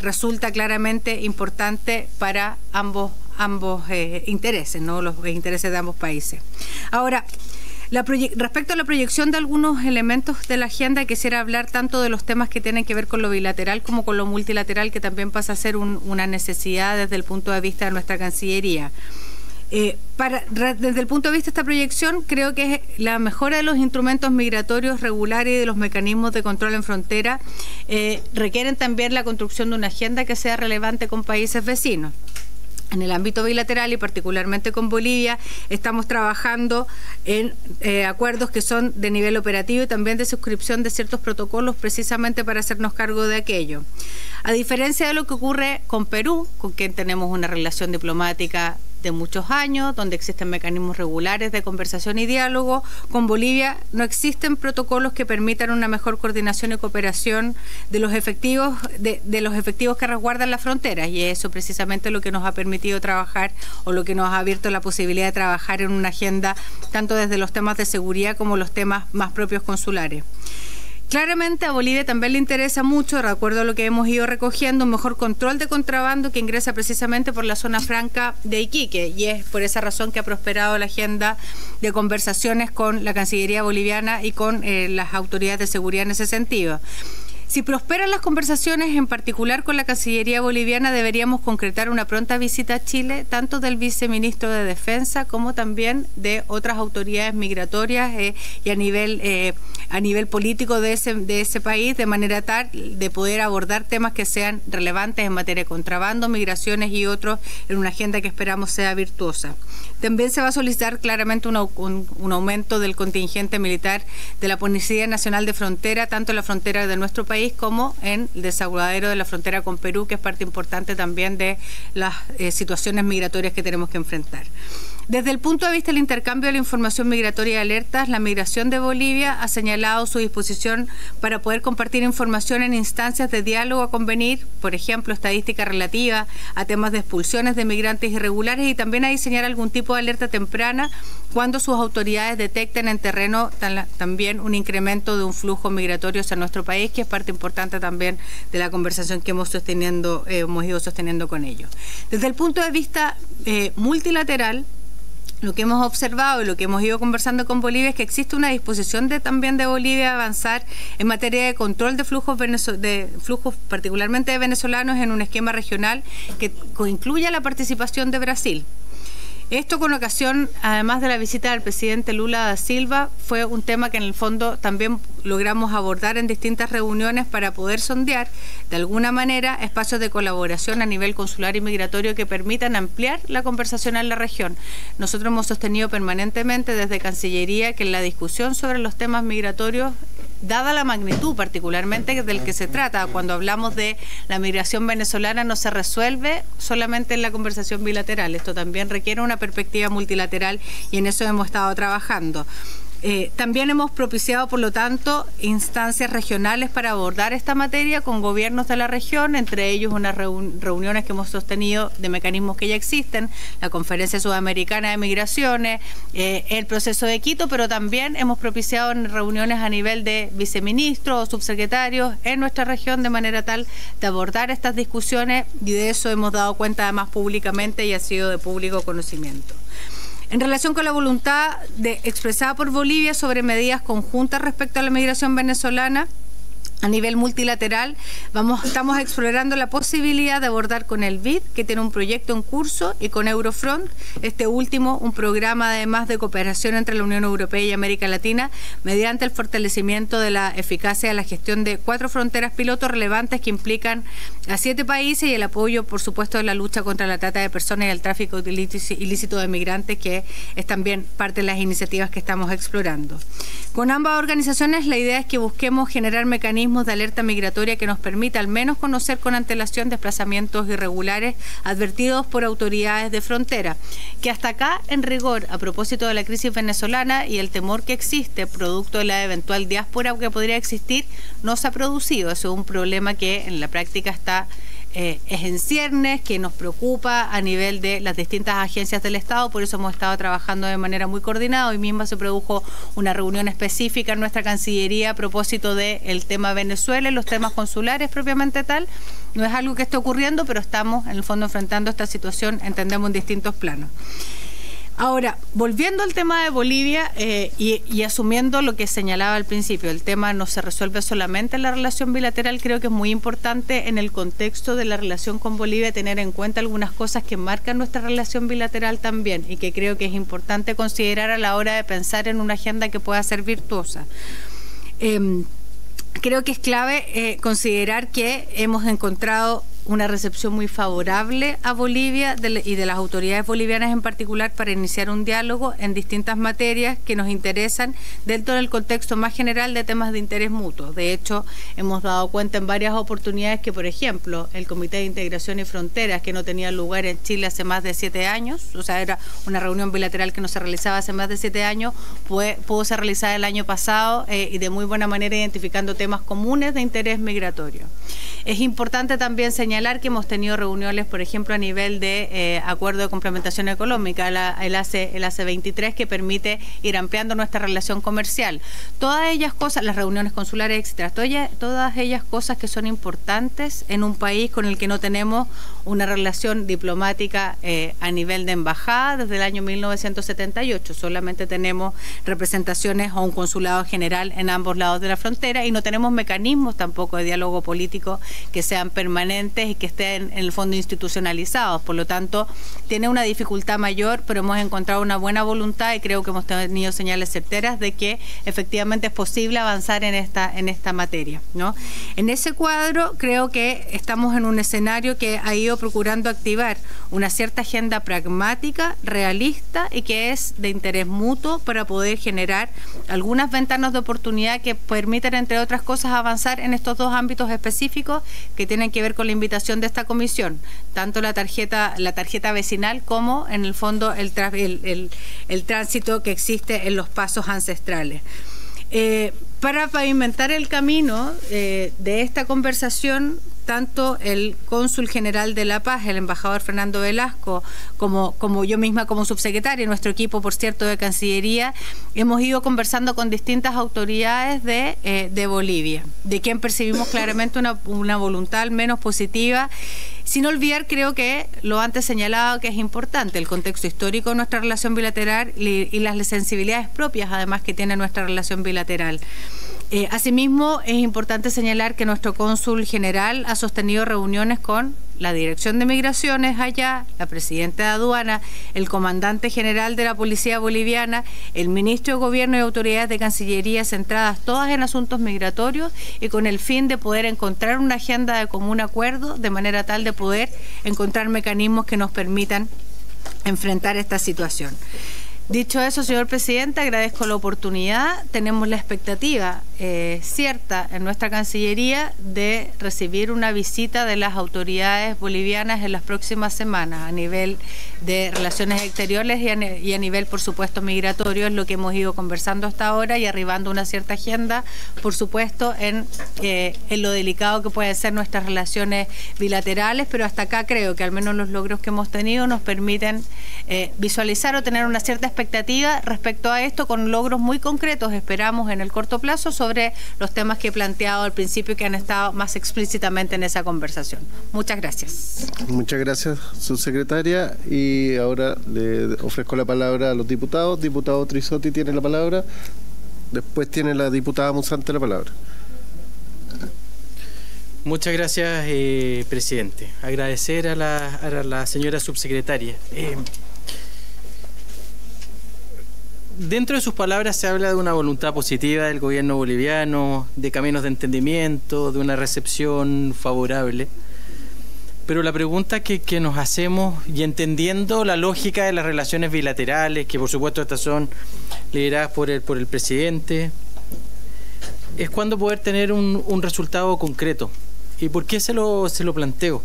[SPEAKER 8] resulta claramente importante para ambos intereses, ¿no? Los intereses de ambos países. Ahora, respecto a la proyección de algunos elementos de la agenda, quisiera hablar tanto de los temas que tienen que ver con lo bilateral como con lo multilateral, que también pasa a ser una necesidad desde el punto de vista de nuestra Cancillería. Desde el punto de vista de esta proyección, creo que la mejora de los instrumentos migratorios regulares y de los mecanismos de control en frontera requieren también la construcción de una agenda que sea relevante con países vecinos. En el ámbito bilateral y particularmente con Bolivia, estamos trabajando en acuerdos que son de nivel operativo y también de suscripción de ciertos protocolos precisamente para hacernos cargo de aquello. A diferencia de lo que ocurre con Perú, con quien tenemos una relación diplomática de muchos años, donde existen mecanismos regulares de conversación y diálogo, con Bolivia no existen protocolos que permitan una mejor coordinación y cooperación de los efectivos que resguardan las fronteras, y eso precisamente lo que nos ha permitido trabajar, o lo que nos ha abierto la posibilidad de trabajar en una agenda tanto desde los temas de seguridad como los temas más propios consulares. Claramente a Bolivia también le interesa mucho, de acuerdo a lo que hemos ido recogiendo, un mejor control de contrabando que ingresa precisamente por la zona franca de Iquique, y es por esa razón que ha prosperado la agenda de conversaciones con la Cancillería boliviana y con las autoridades de seguridad en ese sentido. Si prosperan las conversaciones, en particular con la Cancillería boliviana, deberíamos concretar una pronta visita a Chile, tanto del viceministro de Defensa como también de otras autoridades migratorias y a nivel político de ese país, de manera tal de poder abordar temas que sean relevantes en materia de contrabando, migraciones y otros, en una agenda que esperamos sea virtuosa. También se va a solicitar claramente un aumento del contingente militar de la Policía Nacional de Frontera, tanto en la frontera de nuestro país como en el desaguadero de la frontera con Perú, que es parte importante también de las situaciones migratorias que tenemos que enfrentar. Desde el punto de vista del intercambio de la información migratoria y alertas, la Migración de Bolivia ha señalado su disposición para poder compartir información en instancias de diálogo a convenir, por ejemplo, estadística relativa a temas de expulsiones de migrantes irregulares, y también a diseñar algún tipo de alerta temprana cuando sus autoridades detecten en terreno también un incremento de un flujo migratorio hacia nuestro país, que es parte importante también de la conversación que hemos ido sosteniendo con ellos. Desde el punto de vista multilateral, lo que hemos observado y lo que hemos ido conversando con Bolivia es que existe una disposición también de Bolivia a avanzar en materia de control de flujos particularmente de venezolanos en un esquema regional que incluya la participación de Brasil. Esto con ocasión, además de la visita del presidente Lula da Silva, fue un tema que en el fondo también logramos abordar en distintas reuniones para poder sondear de alguna manera espacios de colaboración a nivel consular y migratorio que permitan ampliar la conversación en la región. Nosotros hemos sostenido permanentemente desde Cancillería que en la discusión sobre los temas migratorios, dada la magnitud particularmente del que se trata, cuando hablamos de la migración venezolana, no se resuelve solamente en la conversación bilateral. Esto también requiere una perspectiva multilateral y en eso hemos estado trabajando. También hemos propiciado, por lo tanto, instancias regionales para abordar esta materia con gobiernos de la región, entre ellos unas reuniones que hemos sostenido de mecanismos que ya existen, la Conferencia Sudamericana de Migraciones, el proceso de Quito, pero también hemos propiciado reuniones a nivel de viceministros o subsecretarios en nuestra región de manera tal de abordar estas discusiones, y de eso hemos dado cuenta además públicamente y ha sido de público conocimiento. En relación con la voluntad expresada por Bolivia sobre medidas conjuntas respecto a la migración venezolana, a nivel multilateral, estamos explorando la posibilidad de abordar con el BID, que tiene un proyecto en curso, y con Eurofront, este último, un programa además de cooperación entre la Unión Europea y América Latina, mediante el fortalecimiento de la eficacia de la gestión de 4 fronteras pilotos relevantes que implican a 7 países, y el apoyo, por supuesto, de la lucha contra la trata de personas y el tráfico ilícito de migrantes, que es también parte de las iniciativas que estamos explorando. Con ambas organizaciones, la idea es que busquemos generar mecanismos de alerta migratoria que nos permita al menos conocer con antelación desplazamientos irregulares advertidos por autoridades de frontera, que hasta acá, en rigor, a propósito de la crisis venezolana y el temor que existe producto de la eventual diáspora que podría existir, no se ha producido. Eso es un problema que en la práctica es en ciernes, que nos preocupa a nivel de las distintas agencias del Estado. Por eso hemos estado trabajando de manera muy coordinada. Hoy misma se produjo una reunión específica en nuestra Cancillería a propósito del tema Venezuela y los temas consulares propiamente tal. No es algo que esté ocurriendo, pero estamos en el fondo enfrentando esta situación, entendemos, en distintos planos. Ahora, volviendo al tema de Bolivia y asumiendo lo que señalaba al principio, el tema no se resuelve solamente en la relación bilateral. Creo que es muy importante en el contexto de la relación con Bolivia tener en cuenta algunas cosas que marcan nuestra relación bilateral también, y que creo que es importante considerar a la hora de pensar en una agenda que pueda ser virtuosa. Creo que es clave considerar que hemos encontrado una recepción muy favorable a Bolivia y de las autoridades bolivianas en particular para iniciar un diálogo en distintas materias que nos interesan dentro del contexto más general de temas de interés mutuo. De hecho, hemos dado cuenta en varias oportunidades que, por ejemplo, el Comité de Integración y Fronteras, que no tenía lugar en Chile hace más de 7 años, o sea, era una reunión bilateral que no se realizaba hace más de 7 años, pudo ser realizada el año pasado y de muy buena manera identificando temas comunes de interés migratorio. Es importante también señalar que hemos tenido reuniones, por ejemplo, a nivel de acuerdo de complementación económica, el ACE 23, que permite ir ampliando nuestra relación comercial. Todas ellas cosas, las reuniones consulares, etcétera, todas ellas cosas que son importantes en un país con el que no tenemos una relación diplomática a nivel de embajada desde el año 1978. Solamente tenemos representaciones o un consulado general en ambos lados de la frontera, y no tenemos mecanismos tampoco de diálogo político que sean permanentes y que estén en el fondo institucionalizados. Por lo tanto, tiene una dificultad mayor, pero hemos encontrado una buena voluntad y creo que hemos tenido señales certeras de que efectivamente es posible avanzar en esta materia, ¿no? En ese cuadro, creo que estamos en un escenario que ha ido procurando activar una cierta agenda pragmática, realista y que es de interés mutuo para poder generar algunas ventanas de oportunidad que permitan, entre otras cosas, avanzar en estos dos ámbitos específicos que tienen que ver con la invitación tramitación de esta comisión, tanto la tarjeta vecinal como en el fondo el tránsito que existe en los pasos ancestrales. Para pavimentar el camino de esta conversación, tanto el cónsul general de La Paz, el embajador Fernando Velasco, como yo misma como subsecretaria, nuestro equipo, por cierto, de Cancillería, hemos ido conversando con distintas autoridades de Bolivia, de quien percibimos claramente una voluntad al menos positiva, sin olvidar, creo que lo antes señalado, que es importante, el contexto histórico de nuestra relación bilateral y las sensibilidades propias, además, que tiene nuestra relación bilateral. Asimismo, es importante señalar que nuestro cónsul general ha sostenido reuniones con la Dirección de Migraciones allá, la presidenta de aduana, el comandante general de la Policía Boliviana, el ministro de Gobierno y autoridades de Cancillería, centradas todas en asuntos migratorios y con el fin de poder encontrar una agenda de común acuerdo, de manera tal de poder encontrar mecanismos que nos permitan enfrentar esta situación. Dicho eso, señor presidente, agradezco la oportunidad. Tenemos la expectativa cierta en nuestra Cancillería de recibir una visita de las autoridades bolivianas en las próximas semanas a nivel de relaciones exteriores y a nivel, por supuesto, migratorio. Es lo que hemos ido conversando hasta ahora y arribando a una cierta agenda, por supuesto, en lo delicado que pueden ser nuestras relaciones bilaterales, pero hasta acá creo que al menos los logros que hemos tenido nos permiten visualizar o tener una cierta expectativa respecto a esto, con logros muy concretos, esperamos, en el corto plazo, sobre los temas que he planteado al principio, que han estado más explícitamente en esa conversación. Muchas gracias.
[SPEAKER 1] Muchas gracias, subsecretaria. Y ahora le ofrezco la palabra a los diputados. Diputado Trisotti tiene la palabra. Después tiene la diputada Musante la palabra.
[SPEAKER 9] Muchas gracias, presidente. Agradecer a la señora subsecretaria. Dentro de sus palabras se habla de una voluntad positiva del gobierno boliviano, de caminos de entendimiento, de una recepción favorable. Pero la pregunta que nos hacemos, y entendiendo la lógica de las relaciones bilaterales, que por supuesto estas son lideradas por el presidente, es cuándo poder tener un resultado concreto. ¿Y por qué se lo planteo?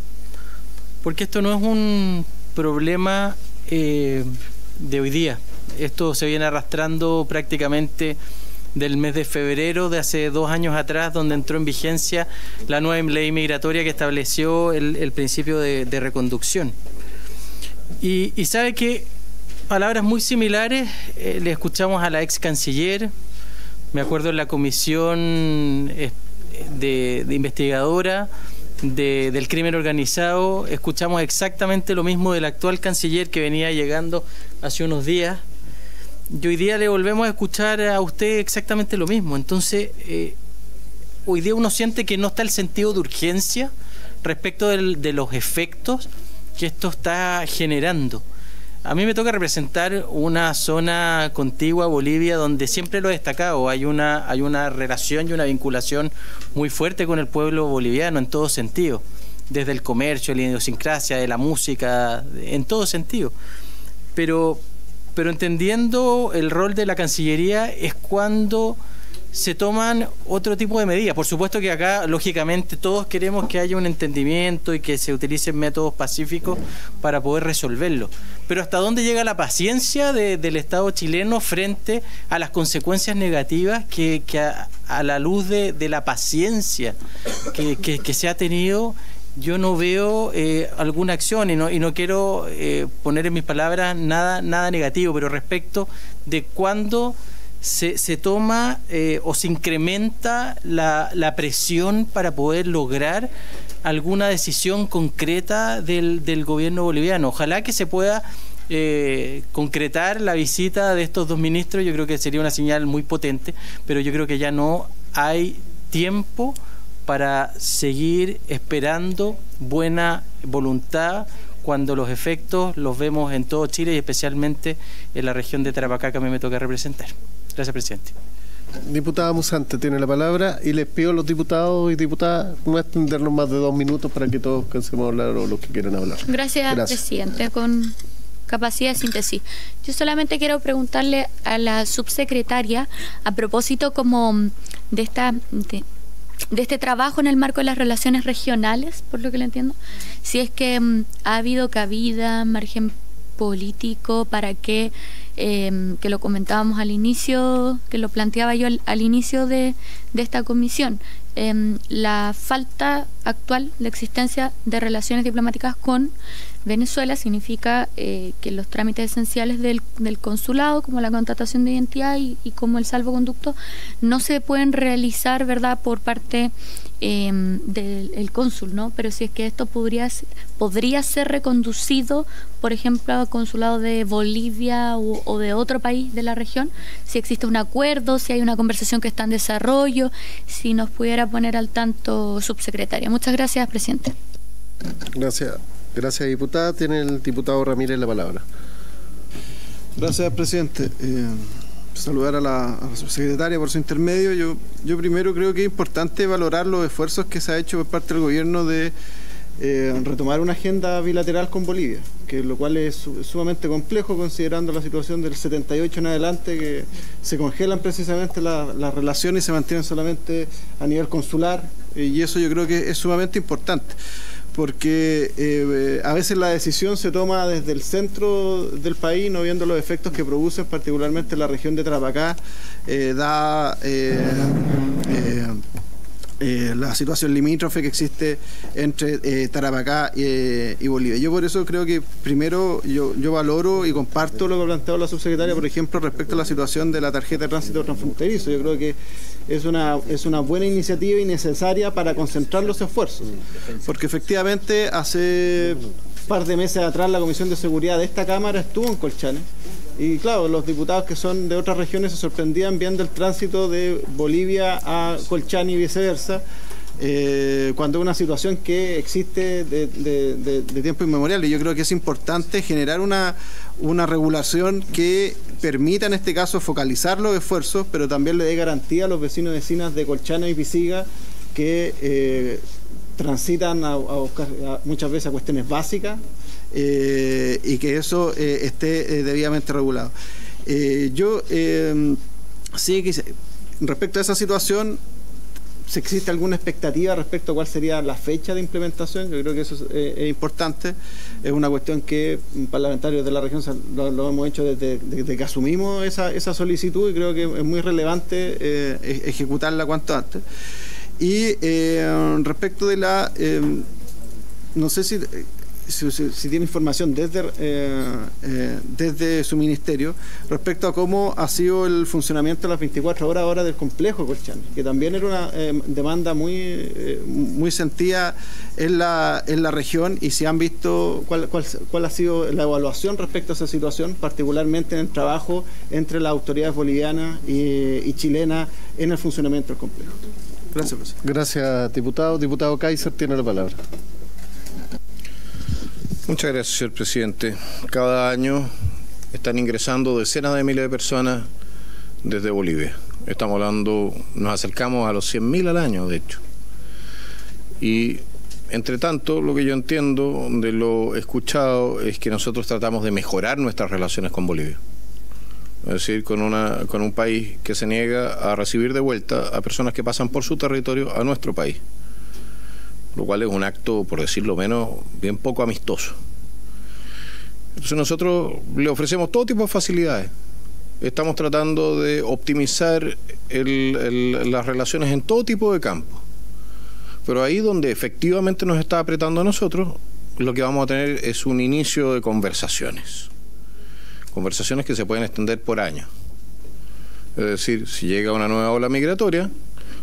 [SPEAKER 9] Porque esto no es un problema de hoy día. Esto se viene arrastrando prácticamente del mes de febrero de hace 2 años atrás, donde entró en vigencia la nueva ley migratoria que estableció el principio de reconducción. Y sabe que palabras muy similares le escuchamos a la ex canciller, me acuerdo en la comisión de investigadora del crimen organizado, escuchamos exactamente lo mismo del actual canciller que venía llegando hace unos días. Y hoy día le volvemos a escuchar a usted exactamente lo mismo. Entonces, hoy día uno siente que no está el sentido de urgencia respecto de los efectos que esto está generando. A mí me toca representar una zona contigua a Bolivia donde siempre lo he destacado, hay una relación y una vinculación muy fuerte con el pueblo boliviano en todo sentido, desde el comercio, la idiosincrasia, de la música, en todo sentido. Pero entendiendo el rol de la Cancillería es cuando se toman otro tipo de medidas. Por supuesto que acá, lógicamente, todos queremos que haya un entendimiento y que se utilicen métodos pacíficos para poder resolverlo. Pero ¿hasta dónde llega la paciencia del Estado chileno frente a las consecuencias negativas que a la luz de la paciencia que se ha tenido? Yo no veo alguna acción y no quiero poner en mis palabras nada negativo, pero respecto de cuándo se toma o se incrementa la presión para poder lograr alguna decisión concreta del gobierno boliviano. Ojalá que se pueda concretar la visita de estos 2 ministros. Yo creo que sería una señal muy potente, pero yo creo que ya no hay tiempo para seguir esperando buena voluntad cuando los efectos los vemos en todo Chile y especialmente en la región de Tarapacá que a mí me toca representar. Gracias, presidente.
[SPEAKER 1] Diputada Musante tiene la palabra y les pido a los diputados y diputadas no extendernos más de 2 minutos para que todos cansemos de hablar o los que quieran hablar.
[SPEAKER 3] Gracias, presidente. Con capacidad de síntesis. Yo solamente quiero preguntarle a la subsecretaria a propósito como de esta este trabajo en el marco de las relaciones regionales, por lo que le entiendo, si es que ha habido cabida, margen político para que lo comentábamos al inicio, que lo planteaba yo al inicio de esta comisión, la falta actual de existencia de relaciones diplomáticas con Venezuela significa que los trámites esenciales del consulado, como la contratación de identidad y como el salvoconducto, no se pueden realizar, ¿verdad?, por parte del cónsul, ¿no? Pero si es que esto podría ser reconducido, por ejemplo, al consulado de Bolivia o de otro país de la región, si existe un acuerdo, si hay una conversación que está en desarrollo, si nos pudiera poner al tanto, subsecretaria. Muchas gracias, presidente.
[SPEAKER 1] Gracias, diputada. Tiene el diputado Ramírez la palabra.
[SPEAKER 10] Gracias, presidente. Saludar a la subsecretaria por su intermedio. Yo primero creo que es importante valorar los esfuerzos que se ha hecho por parte del gobierno de retomar una agenda bilateral con Bolivia, que lo cual es sumamente complejo considerando la situación del 78 en adelante, que se congelan precisamente las relaciones y se mantienen solamente a nivel consular, y eso yo creo que es sumamente importante, porque a veces la decisión se toma desde el centro del país, no viendo los efectos que producen, particularmente en la región de Tarapacá, la situación limítrofe que existe entre Tarapacá y Bolivia. Yo por eso creo que primero yo valoro y comparto lo que ha planteado la subsecretaria, por ejemplo, respecto a la situación de la tarjeta de tránsito transfronterizo. Yo creo que es una buena iniciativa y necesaria para concentrar los esfuerzos, porque efectivamente hace un par de meses atrás la Comisión de Seguridad de esta Cámara estuvo en Colchane. Y claro, los diputados que son de otras regiones se sorprendían viendo el tránsito de Bolivia a Colchane y viceversa, cuando es una situación que existe de tiempo inmemorial. Y yo creo que es importante generar una regulación que permita en este caso focalizar los esfuerzos, pero también le dé garantía a los vecinos y vecinas de Colchane y Pisiga que transitan a buscar muchas veces a cuestiones básicas, y que eso esté debidamente regulado. Sí, respecto a esa situación, si existe alguna expectativa respecto a cuál sería la fecha de implementación, yo creo que eso es importante. Es una cuestión que parlamentarios de la región lo hemos hecho desde que asumimos esa solicitud, y creo que es muy relevante ejecutarla cuanto antes. Y respecto de la... no sé si tiene información desde su ministerio respecto a cómo ha sido el funcionamiento de las 24 horas ahora del complejo de Colchane, que también era una demanda muy sentida en la región, y si han visto cuál ha sido la evaluación respecto a esa situación, particularmente en el trabajo entre las autoridades bolivianas y chilenas en el funcionamiento del complejo. Gracias, presidente.
[SPEAKER 1] Gracias, diputado. Diputado Kaiser tiene la palabra.
[SPEAKER 11] Muchas gracias, señor presidente. Cada año están ingresando decenas de miles de personas desde Bolivia. Estamos hablando, nos acercamos a los 100.000 al año, de hecho. Y, entre tanto, lo que yo entiendo de lo escuchado es que nosotros tratamos de mejorar nuestras relaciones con Bolivia. Es decir, con un país que se niega a recibir de vuelta a personas que pasan por su territorio a nuestro país, lo cual es un acto, por decirlo menos, bien poco amistoso. Entonces nosotros le ofrecemos todo tipo de facilidades. Estamos tratando de optimizar las relaciones en todo tipo de campos. Pero ahí donde efectivamente nos está apretando a nosotros, lo que vamos a tener es un inicio de conversaciones. Conversaciones que se pueden extender por años. Es decir, si llega una nueva ola migratoria,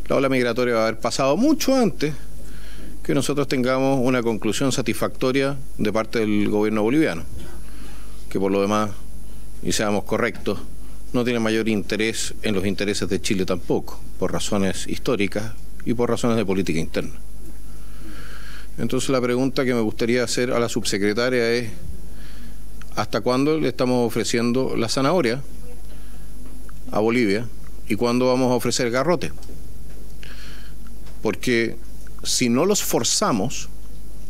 [SPEAKER 11] la ola migratoria va a haber pasado mucho antes que nosotros tengamos una conclusión satisfactoria de parte del gobierno boliviano, que por lo demás, y seamos correctos, no tiene mayor interés en los intereses de Chile tampoco, por razones históricas y por razones de política interna. Entonces la pregunta que me gustaría hacer a la subsecretaria es: ¿hasta cuándo le estamos ofreciendo la zanahoria a Bolivia y cuándo vamos a ofrecer garrote? Porque si no los forzamos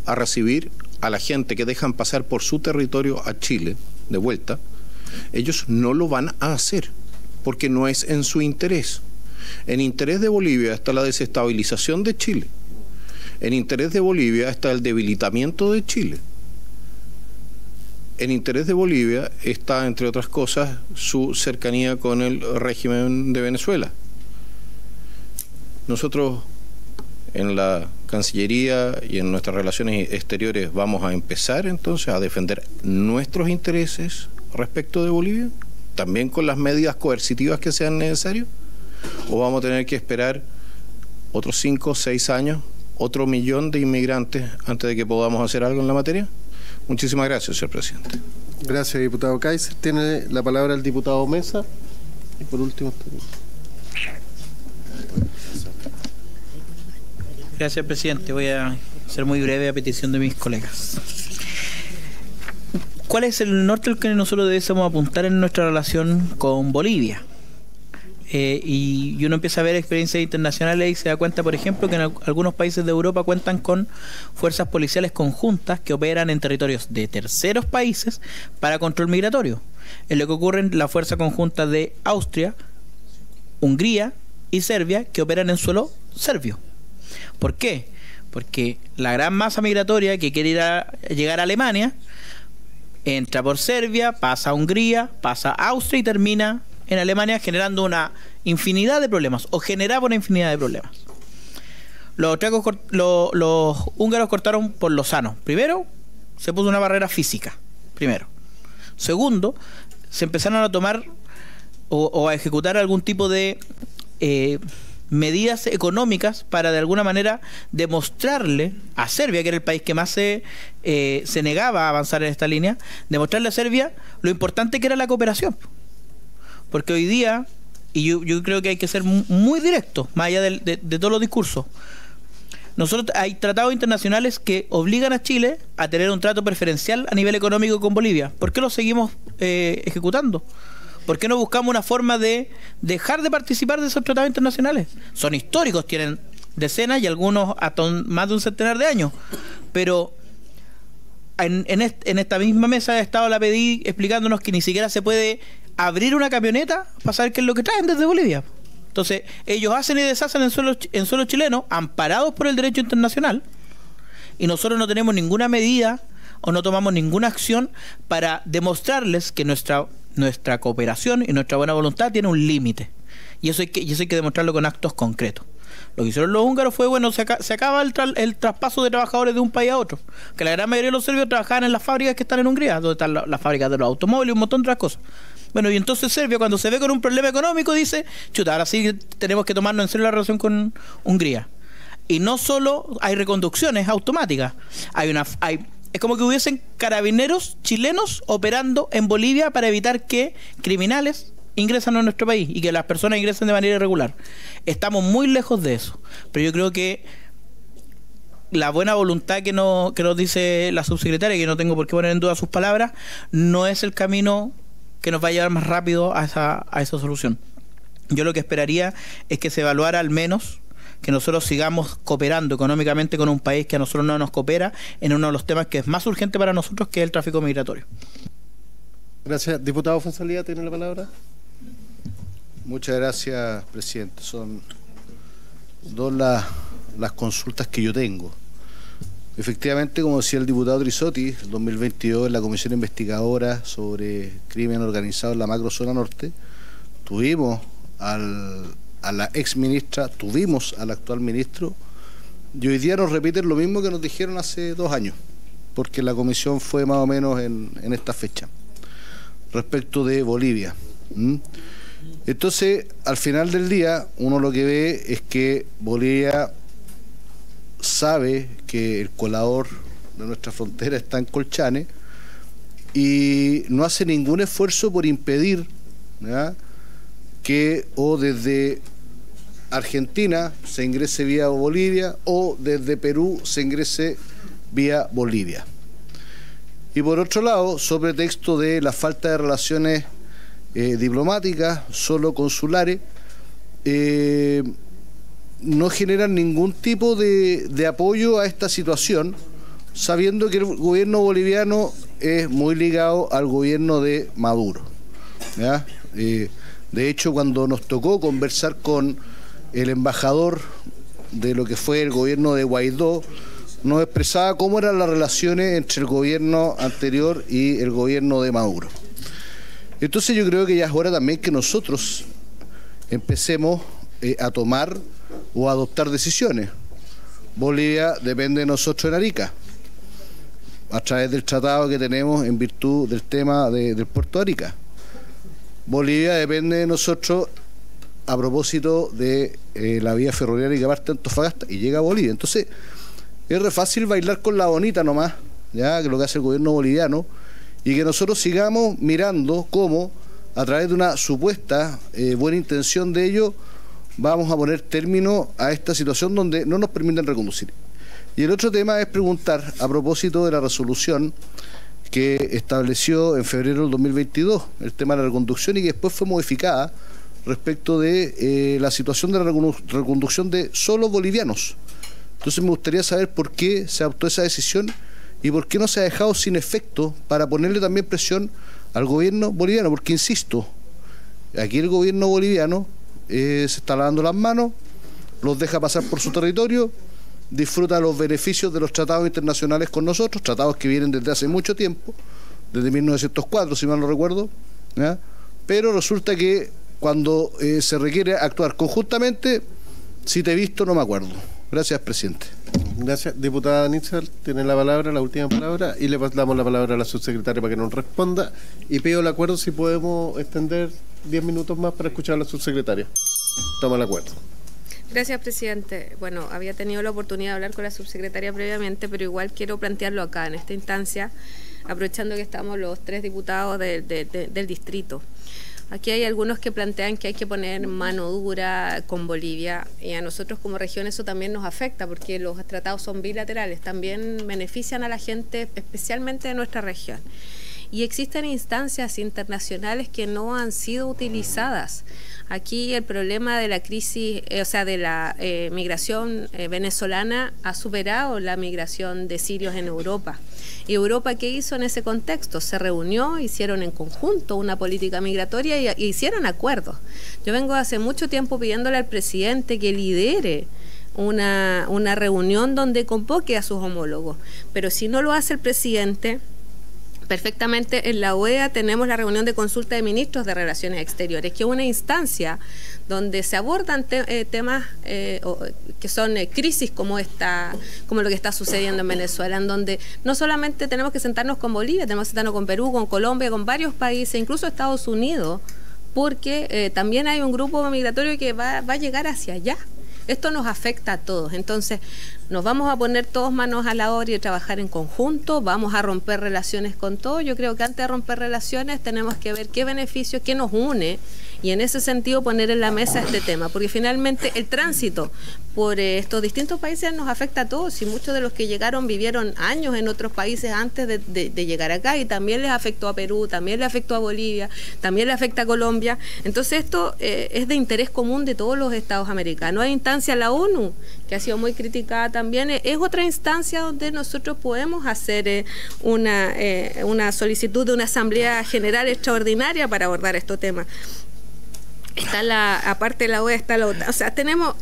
[SPEAKER 11] a recibir a la gente que dejan pasar por su territorio a Chile de vuelta, ellos no lo van a hacer, porque no es en su interés. En interés de Bolivia está la desestabilización de Chile. En interés de Bolivia está el debilitamiento de Chile. En interés de Bolivia está, entre otras cosas, su cercanía con el régimen de Venezuela. Nosotros en la Cancillería y en nuestras relaciones exteriores vamos a empezar entonces a defender nuestros intereses respecto de Bolivia, también con las medidas coercitivas que sean necesarias, o vamos a tener que esperar otros 5 o 6 años, otro millón de inmigrantes antes de que podamos hacer algo en la materia. Muchísimas gracias, señor presidente.
[SPEAKER 1] Gracias, diputado Kaiser. Tiene la palabra el diputado Mesa. Y por último...
[SPEAKER 5] Gracias, presidente. Voy a ser muy breve a petición de mis colegas. ¿Cuál es el norte al que nosotros debemos apuntar en nuestra relación con Bolivia? Y uno empieza a ver experiencias internacionales y se da cuenta, por ejemplo, que en algunos países de Europa cuentan con fuerzas policiales conjuntas que operan en territorios de terceros países para control migratorio. Es lo que ocurre en la fuerza conjunta de Austria, Hungría y Serbia, que operan en suelo serbio. ¿Por qué? Porque la gran masa migratoria que quiere llegar a Alemania entra por Serbia, pasa a Hungría, pasa a Austria y termina en Alemania, generando una infinidad de problemas, o generaba una infinidad de problemas. Los húngaros cortaron por lo sano. Primero, se puso una barrera física. Primero. Segundo, se empezaron a tomar o a ejecutar algún tipo de medidas económicas para de alguna manera demostrarle a Serbia, que era el país que más se negaba a avanzar en esta línea, demostrarle a Serbia lo importante que era la cooperación. Porque hoy día, y yo creo que hay que ser muy directo, más allá de todos los discursos, nosotros hay tratados internacionales que obligan a Chile a tener un trato preferencial a nivel económico con Bolivia. ¿Por qué lo seguimos ejecutando? ¿Por qué no buscamos una forma de dejar de participar de esos tratados internacionales? Son históricos, tienen decenas y algunos hasta más de un centenar de años. Pero en esta misma mesa de Estado la pedí explicándonos que ni siquiera se puede abrir una camioneta para saber qué es lo que traen desde Bolivia. Entonces, ellos hacen y deshacen en suelo chileno, amparados por el derecho internacional, y nosotros no tenemos ninguna medida o no tomamos ninguna acción para demostrarles que nuestra cooperación y nuestra buena voluntad tiene un límite. Y eso hay que demostrarlo con actos concretos. Lo que hicieron los húngaros fue, bueno, se acaba el traspaso de trabajadores de un país a otro. Que la gran mayoría de los serbios trabajaban en las fábricas que están en Hungría, donde están las fábricas de los automóviles y un montón de otras cosas. Bueno, y entonces Serbia, cuando se ve con un problema económico, dice, chuta, ahora sí tenemos que tomarnos en serio la relación con Hungría. Y no solo hay reconducciones automáticas, es como que hubiesen carabineros chilenos operando en Bolivia para evitar que criminales ingresan a nuestro país y que las personas ingresen de manera irregular. Estamos muy lejos de eso, pero yo creo que la buena voluntad que nos dice la subsecretaria, que no tengo por qué poner en duda sus palabras, no es el camino que nos va a llevar más rápido a esa solución. Yo lo que esperaría es que se evaluara al menos que nosotros sigamos cooperando económicamente con un país que a nosotros no nos coopera en uno de los temas que es más urgente para nosotros, que es el tráfico migratorio.
[SPEAKER 1] Gracias. Diputado Fonsalía, ¿tiene la palabra?
[SPEAKER 4] Muchas gracias, presidente. Son dos las consultas que yo tengo. Efectivamente, como decía el diputado Trisotti, en 2022 en la Comisión Investigadora sobre Crimen Organizado en la Macrozona Norte, tuvimos a la ex ministra, tuvimos al actual ministro, y hoy día nos repiten lo mismo que nos dijeron hace 2 años, porque la comisión fue más o menos en esta fecha, respecto de Bolivia. Entonces, al final del día, uno lo que ve es que Bolivia sabe que el colador de nuestra frontera está en Colchane y no hace ningún esfuerzo por impedir, ¿ya?, que o desde Argentina se ingrese vía Bolivia o desde Perú se ingrese vía Bolivia. Y por otro lado, sobre texto de la falta de relaciones diplomáticas, solo consulares, no generan ningún tipo de apoyo a esta situación, sabiendo que el gobierno boliviano es muy ligado al gobierno de Maduro, ¿ya? De hecho, cuando nos tocó conversar con el embajador de lo que fue el gobierno de Guaidó nos expresaba cómo eran las relaciones entre el gobierno anterior y el gobierno de Maduro. Entonces yo creo que ya es hora también que nosotros empecemos a tomar o a adoptar decisiones. Bolivia depende de nosotros en Arica, a través del tratado que tenemos en virtud del tema del puerto de Arica. Bolivia depende de nosotros a propósito de la vía ferroviaria que parte de Antofagasta y llega a Bolivia. Entonces es re fácil bailar con la bonita nomás, ya que es lo que hace el gobierno boliviano, y que nosotros sigamos mirando cómo a través de una supuesta buena intención de ellos vamos a poner término a esta situación donde no nos permiten reconducir. Y el otro tema es preguntar a propósito de la resolución que estableció en febrero del 2022 el tema de la reconducción y que después fue modificada respecto de la situación de la reconducción de solo bolivianos. Entonces me gustaría saber por qué se adoptó esa decisión y por qué no se ha dejado sin efecto para ponerle también presión al gobierno boliviano, porque insisto, aquí el gobierno boliviano se está lavando las manos, los deja pasar por su territorio, disfruta los beneficios de los tratados internacionales con nosotros, tratados que vienen desde hace mucho tiempo, desde 1904, si mal no recuerdo, ¿ya? Pero resulta que cuando se requiere actuar conjuntamente, si te he visto no me acuerdo. Gracias, presidente.
[SPEAKER 1] Gracias. Diputada Nitzar, tiene la palabra, la última palabra, y le damos la palabra a la subsecretaria para que nos responda. Y pido el acuerdo si podemos extender 10 minutos más para escuchar a la subsecretaria. Toma el acuerdo.
[SPEAKER 12] Gracias, presidente. Bueno, había tenido la oportunidad de hablar con la subsecretaria previamente, pero igual quiero plantearlo acá, en esta instancia, aprovechando que estamos los 3 diputados del distrito. Aquí hay algunos que plantean que hay que poner mano dura con Bolivia, y a nosotros como región eso también nos afecta porque los tratados son bilaterales, también benefician a la gente, especialmente de nuestra región. Y existen instancias internacionales que no han sido utilizadas. Aquí el problema de la crisis, de la migración venezolana ha superado la migración de sirios en Europa. ¿Y Europa qué hizo en ese contexto? Se reunió, hicieron en conjunto una política migratoria y hicieron acuerdos. Yo vengo hace mucho tiempo pidiéndole al presidente que lidere una reunión donde convoque a sus homólogos. Pero si no lo hace el presidente, perfectamente en la OEA tenemos la reunión de consulta de ministros de Relaciones Exteriores, que es una instancia donde se abordan temas que son crisis como lo que está sucediendo en Venezuela, en donde no solamente tenemos que sentarnos con Bolivia, tenemos que sentarnos con Perú, con Colombia, con varios países, incluso Estados Unidos, porque también hay un grupo migratorio que va a llegar hacia allá. Esto nos afecta a todos, entonces nos vamos a poner todos manos a la obra y trabajar en conjunto, vamos a romper relaciones con todos. Yo creo que antes de romper relaciones tenemos que ver qué beneficios, qué nos une, y en ese sentido poner en la mesa este tema, porque finalmente el tránsito por estos distintos países nos afecta a todos, y muchos de los que llegaron vivieron años en otros países antes de llegar acá, y también les afectó a Perú, también les afectó a Bolivia, también les afecta a Colombia. Entonces esto es de interés común de todos los estados americanos. Hay instancia, la ONU, que ha sido muy criticada también, es otra instancia donde nosotros podemos hacer una solicitud de una asamblea general extraordinaria para abordar estos temas. Está aparte de la OEA, está la OTAN. O sea, tenemos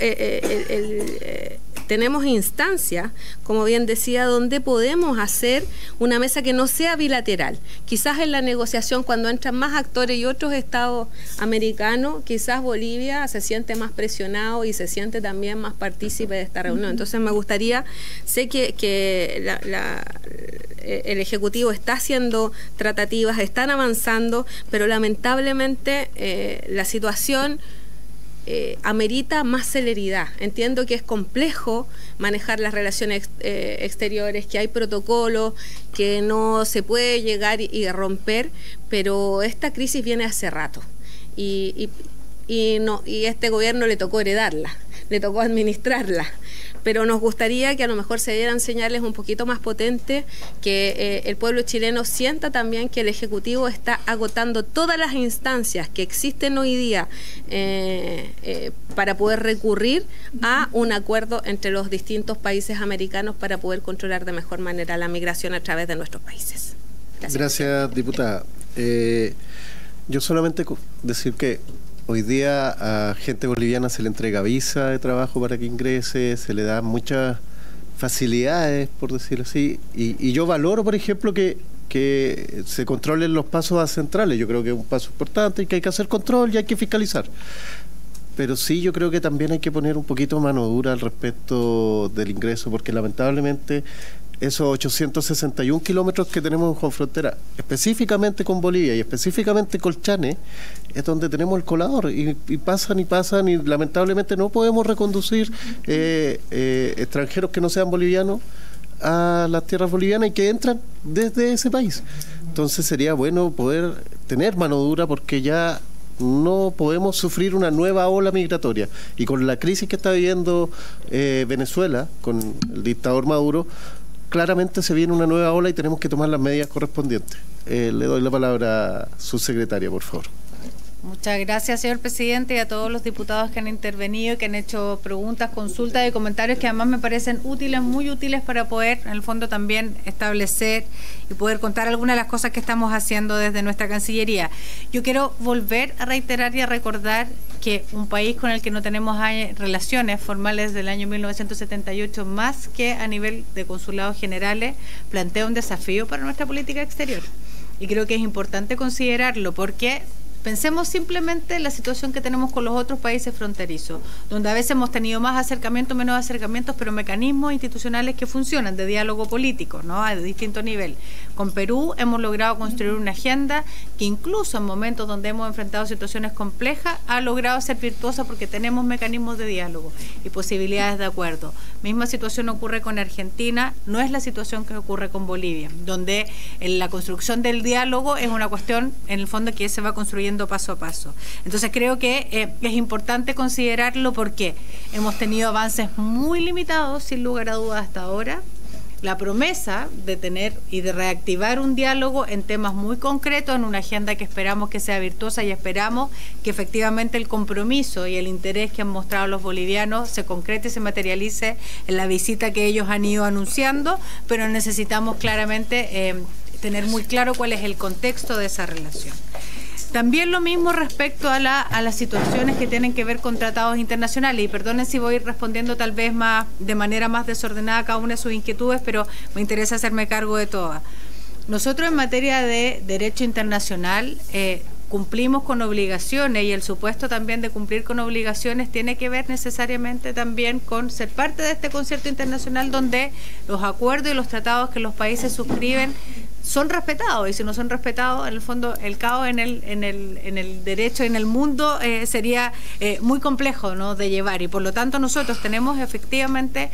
[SPEAKER 12] instancias, como bien decía, donde podemos hacer una mesa que no sea bilateral. Quizás en la negociación, cuando entran más actores y otros estados americanos, quizás Bolivia se siente más presionado y se siente también más partícipe de esta reunión. Entonces me gustaría, sé que el Ejecutivo está haciendo tratativas, están avanzando, pero lamentablemente la situación amerita más celeridad. Entiendo que es complejo manejar las relaciones exteriores, que hay protocolos, que no se puede llegar y romper, pero esta crisis viene hace rato y este gobierno le tocó heredarla, le tocó administrarla. Pero nos gustaría que a lo mejor se dieran señales un poquito más potentes, que el pueblo chileno sienta también que el Ejecutivo está agotando todas las instancias que existen hoy día para poder recurrir a un acuerdo entre los distintos países americanos para poder controlar de mejor manera la migración a través de nuestros países.
[SPEAKER 1] Gracias, diputada. Yo solamente decir que hoy día a gente boliviana se le entrega visa de trabajo para que ingrese, se le da muchas facilidades, por decirlo así, y yo valoro, por ejemplo, que se controlen los pasos a centrales. Yo creo que es un paso importante y que hay que hacer control y hay que fiscalizar. Pero sí, yo creo que también hay que poner un poquito mano dura al respecto del ingreso, porque lamentablemente esos 861 kilómetros que tenemos con frontera, específicamente con Bolivia y específicamente Colchane, es donde tenemos el colador, y pasan y lamentablemente no podemos reconducir extranjeros que no sean bolivianos a las tierras bolivianas y que entran desde ese país. Entonces sería bueno poder tener mano dura, porque ya no podemos sufrir una nueva ola migratoria, y con la crisis que está viviendo Venezuela con el dictador Maduro, claramente se viene una nueva ola y tenemos que tomar las medidas correspondientes. Le doy la palabra a su secretaria, por favor.
[SPEAKER 8] Muchas gracias, señor presidente, y a todos los diputados que han intervenido, que han hecho preguntas, consultas y comentarios que además me parecen útiles, muy útiles, para poder, en el fondo, también establecer y poder contar algunas de las cosas que estamos haciendo desde nuestra Cancillería. Yo quiero volver a reiterar y a recordar que un país con el que no tenemos relaciones formales desde el año 1978, más que a nivel de consulados generales, plantea un desafío para nuestra política exterior. Y creo que es importante considerarlo, porque pensemos simplemente en la situación que tenemos con los otros países fronterizos, donde a veces hemos tenido más acercamientos, menos acercamientos, pero mecanismos institucionales que funcionan de diálogo político, ¿no?, a distinto nivel. Con Perú hemos logrado construir una agenda que incluso en momentos donde hemos enfrentado situaciones complejas ha logrado ser virtuosa, porque tenemos mecanismos de diálogo y posibilidades de acuerdo. Misma situación ocurre con Argentina, no es la situación que ocurre con Bolivia, donde la construcción del diálogo es una cuestión, en el fondo, que se va construyendo paso a paso. Entonces creo que es importante considerarlo, porque hemos tenido avances muy limitados, sin lugar a dudas, hasta ahora. La promesa de tener y de reactivar un diálogo en temas muy concretos, en una agenda que esperamos que sea virtuosa, y esperamos que efectivamente el compromiso y el interés que han mostrado los bolivianos se concrete y se materialice en la visita que ellos han ido anunciando, pero necesitamos claramente tener muy claro cuál es el contexto de esa relación. También lo mismo respecto a las situaciones que tienen que ver con tratados internacionales, y perdonen si voy respondiendo tal vez de manera más desordenada a cada una de sus inquietudes, pero me interesa hacerme cargo de todas. Nosotros, en materia de derecho internacional, cumplimos con obligaciones, y el supuesto también de cumplir con obligaciones tiene que ver necesariamente también con ser parte de este concierto internacional, donde los acuerdos y los tratados que los países suscriben son respetados, y si no son respetados, en el fondo el caos en el derecho, en el mundo, sería muy complejo, ¿no?, de llevar, y por lo tanto nosotros tenemos efectivamente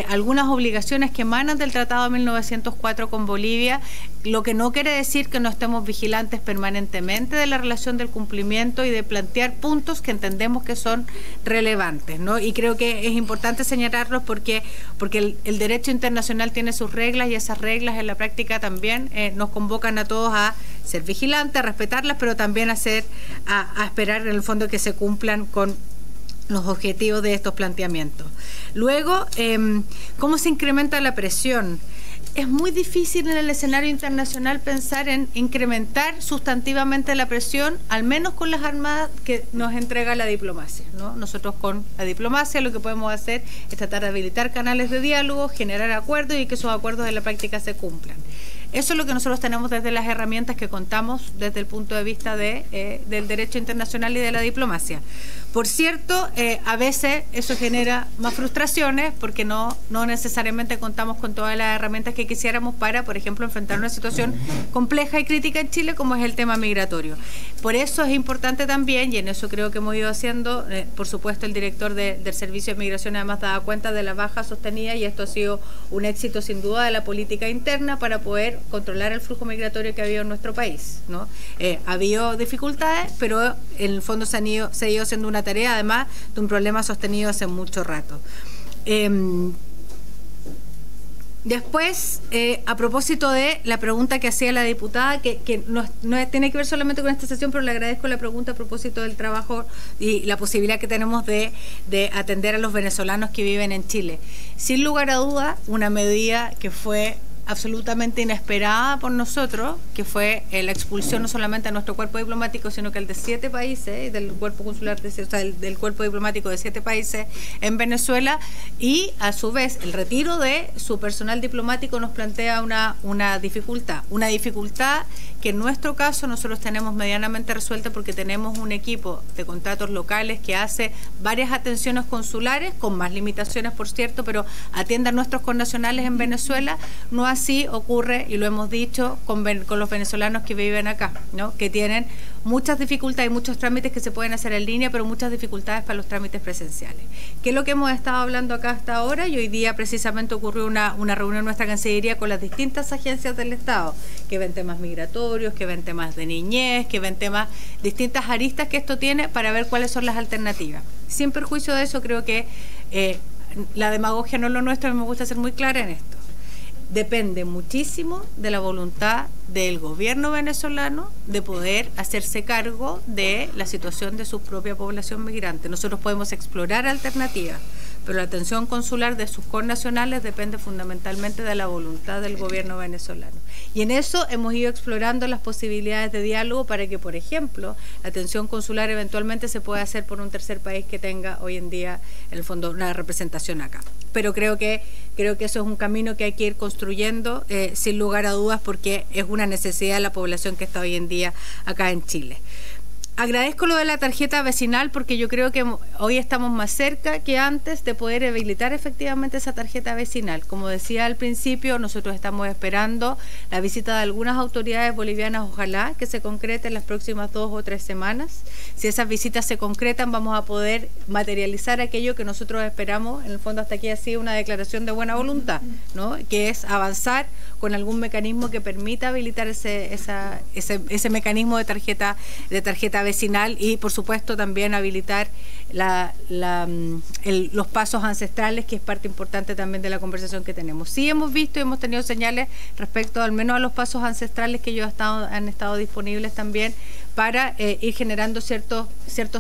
[SPEAKER 8] algunas obligaciones que emanan del Tratado de 1904 con Bolivia, lo que no quiere decir que no estemos vigilantes permanentemente de la relación del cumplimiento y de plantear puntos que entendemos que son relevantes, ¿no? Y creo que es importante señalarlos, porque el derecho internacional tiene sus reglas, y esas reglas en la práctica también nos convocan a todos a ser vigilantes, a respetarlas, pero también a esperar en el fondo que se cumplan con los objetivos de estos planteamientos. Luego, ¿cómo se incrementa la presión? Es muy difícil en el escenario internacional pensar en incrementar sustantivamente la presión, al menos con las armas que nos entrega la diplomacia, ¿no? Nosotros con la diplomacia lo que podemos hacer es tratar de habilitar canales de diálogo, generar acuerdos, y que esos acuerdos en la práctica se cumplan. Eso es lo que nosotros tenemos desde las herramientas que contamos desde el punto de vista del derecho internacional y de la diplomacia. Por cierto, a veces eso genera más frustraciones, porque no necesariamente contamos con todas las herramientas que quisiéramos para, por ejemplo, enfrentar una situación compleja y crítica en Chile, como es el tema migratorio. Por eso es importante también, y en eso creo que hemos ido haciendo, por supuesto el director del Servicio de Migración además daba cuenta de la baja sostenida, y esto ha sido un éxito sin duda de la política interna para poder controlar el flujo migratorio que ha habido en nuestro país, ¿no? Ha habido dificultades, pero en el fondo se ha ido haciendo una tarea, además de un problema sostenido hace mucho rato. Después, a propósito de la pregunta que hacía la diputada, que no tiene que ver solamente con esta sesión, pero le agradezco la pregunta a propósito del trabajo y la posibilidad que tenemos de atender a los venezolanos que viven en Chile. Sin lugar a duda, una medida que fue absolutamente inesperada por nosotros, que fue la expulsión no solamente de nuestro cuerpo diplomático, sino que el de 7 países, y del cuerpo consular, del cuerpo diplomático de 7 países en Venezuela, y a su vez el retiro de su personal diplomático nos plantea una dificultad que en nuestro caso nosotros tenemos medianamente resuelta, porque tenemos un equipo de contratos locales que hace varias atenciones consulares, con más limitaciones por cierto, pero atiende a nuestros connacionales en Venezuela. No así ocurre, y lo hemos dicho, con los venezolanos que viven acá, ¿no? Que tienen muchas dificultades y muchos trámites que se pueden hacer en línea, pero muchas dificultades para los trámites presenciales. ¿Qué es lo que hemos estado hablando acá hasta ahora? Y hoy día precisamente ocurrió una reunión en nuestra Cancillería con las distintas agencias del Estado, que ven temas migratorios, que ven temas de niñez, que ven temas, distintas aristas que esto tiene, para ver cuáles son las alternativas. Sin perjuicio de eso, creo que la demagogia no es lo nuestro, y me gusta ser muy clara en esto. Depende muchísimo de la voluntad del gobierno venezolano de poder hacerse cargo de la situación de su propia población migrante. Nosotros podemos explorar alternativas, pero la atención consular de sus connacionales depende fundamentalmente de la voluntad del gobierno venezolano. Y en eso hemos ido explorando las posibilidades de diálogo para que, por ejemplo, la atención consular eventualmente se pueda hacer por un tercer país que tenga hoy en día, en el fondo, una representación acá. Pero creo que eso es un camino que hay que ir construyendo sin lugar a dudas, porque es una necesidad de la población que está hoy en día acá en Chile. Agradezco lo de la tarjeta vecinal, porque yo creo que hoy estamos más cerca que antes de poder habilitar efectivamente esa tarjeta vecinal. Como decía al principio, nosotros estamos esperando la visita de algunas autoridades bolivianas, ojalá que se concrete en las próximas 2 o 3 semanas. Si esas visitas se concretan, vamos a poder materializar aquello que nosotros esperamos. En el fondo, hasta aquí ha sido una declaración de buena voluntad, ¿no? Que es avanzar con algún mecanismo que permita habilitar ese mecanismo de tarjeta vecinal, y por supuesto también habilitar los pasos ancestrales, que es parte importante también de la conversación que tenemos. Sí hemos visto y hemos tenido señales respecto al menos a los pasos ancestrales que ellos han estado disponibles también para ir generando ciertos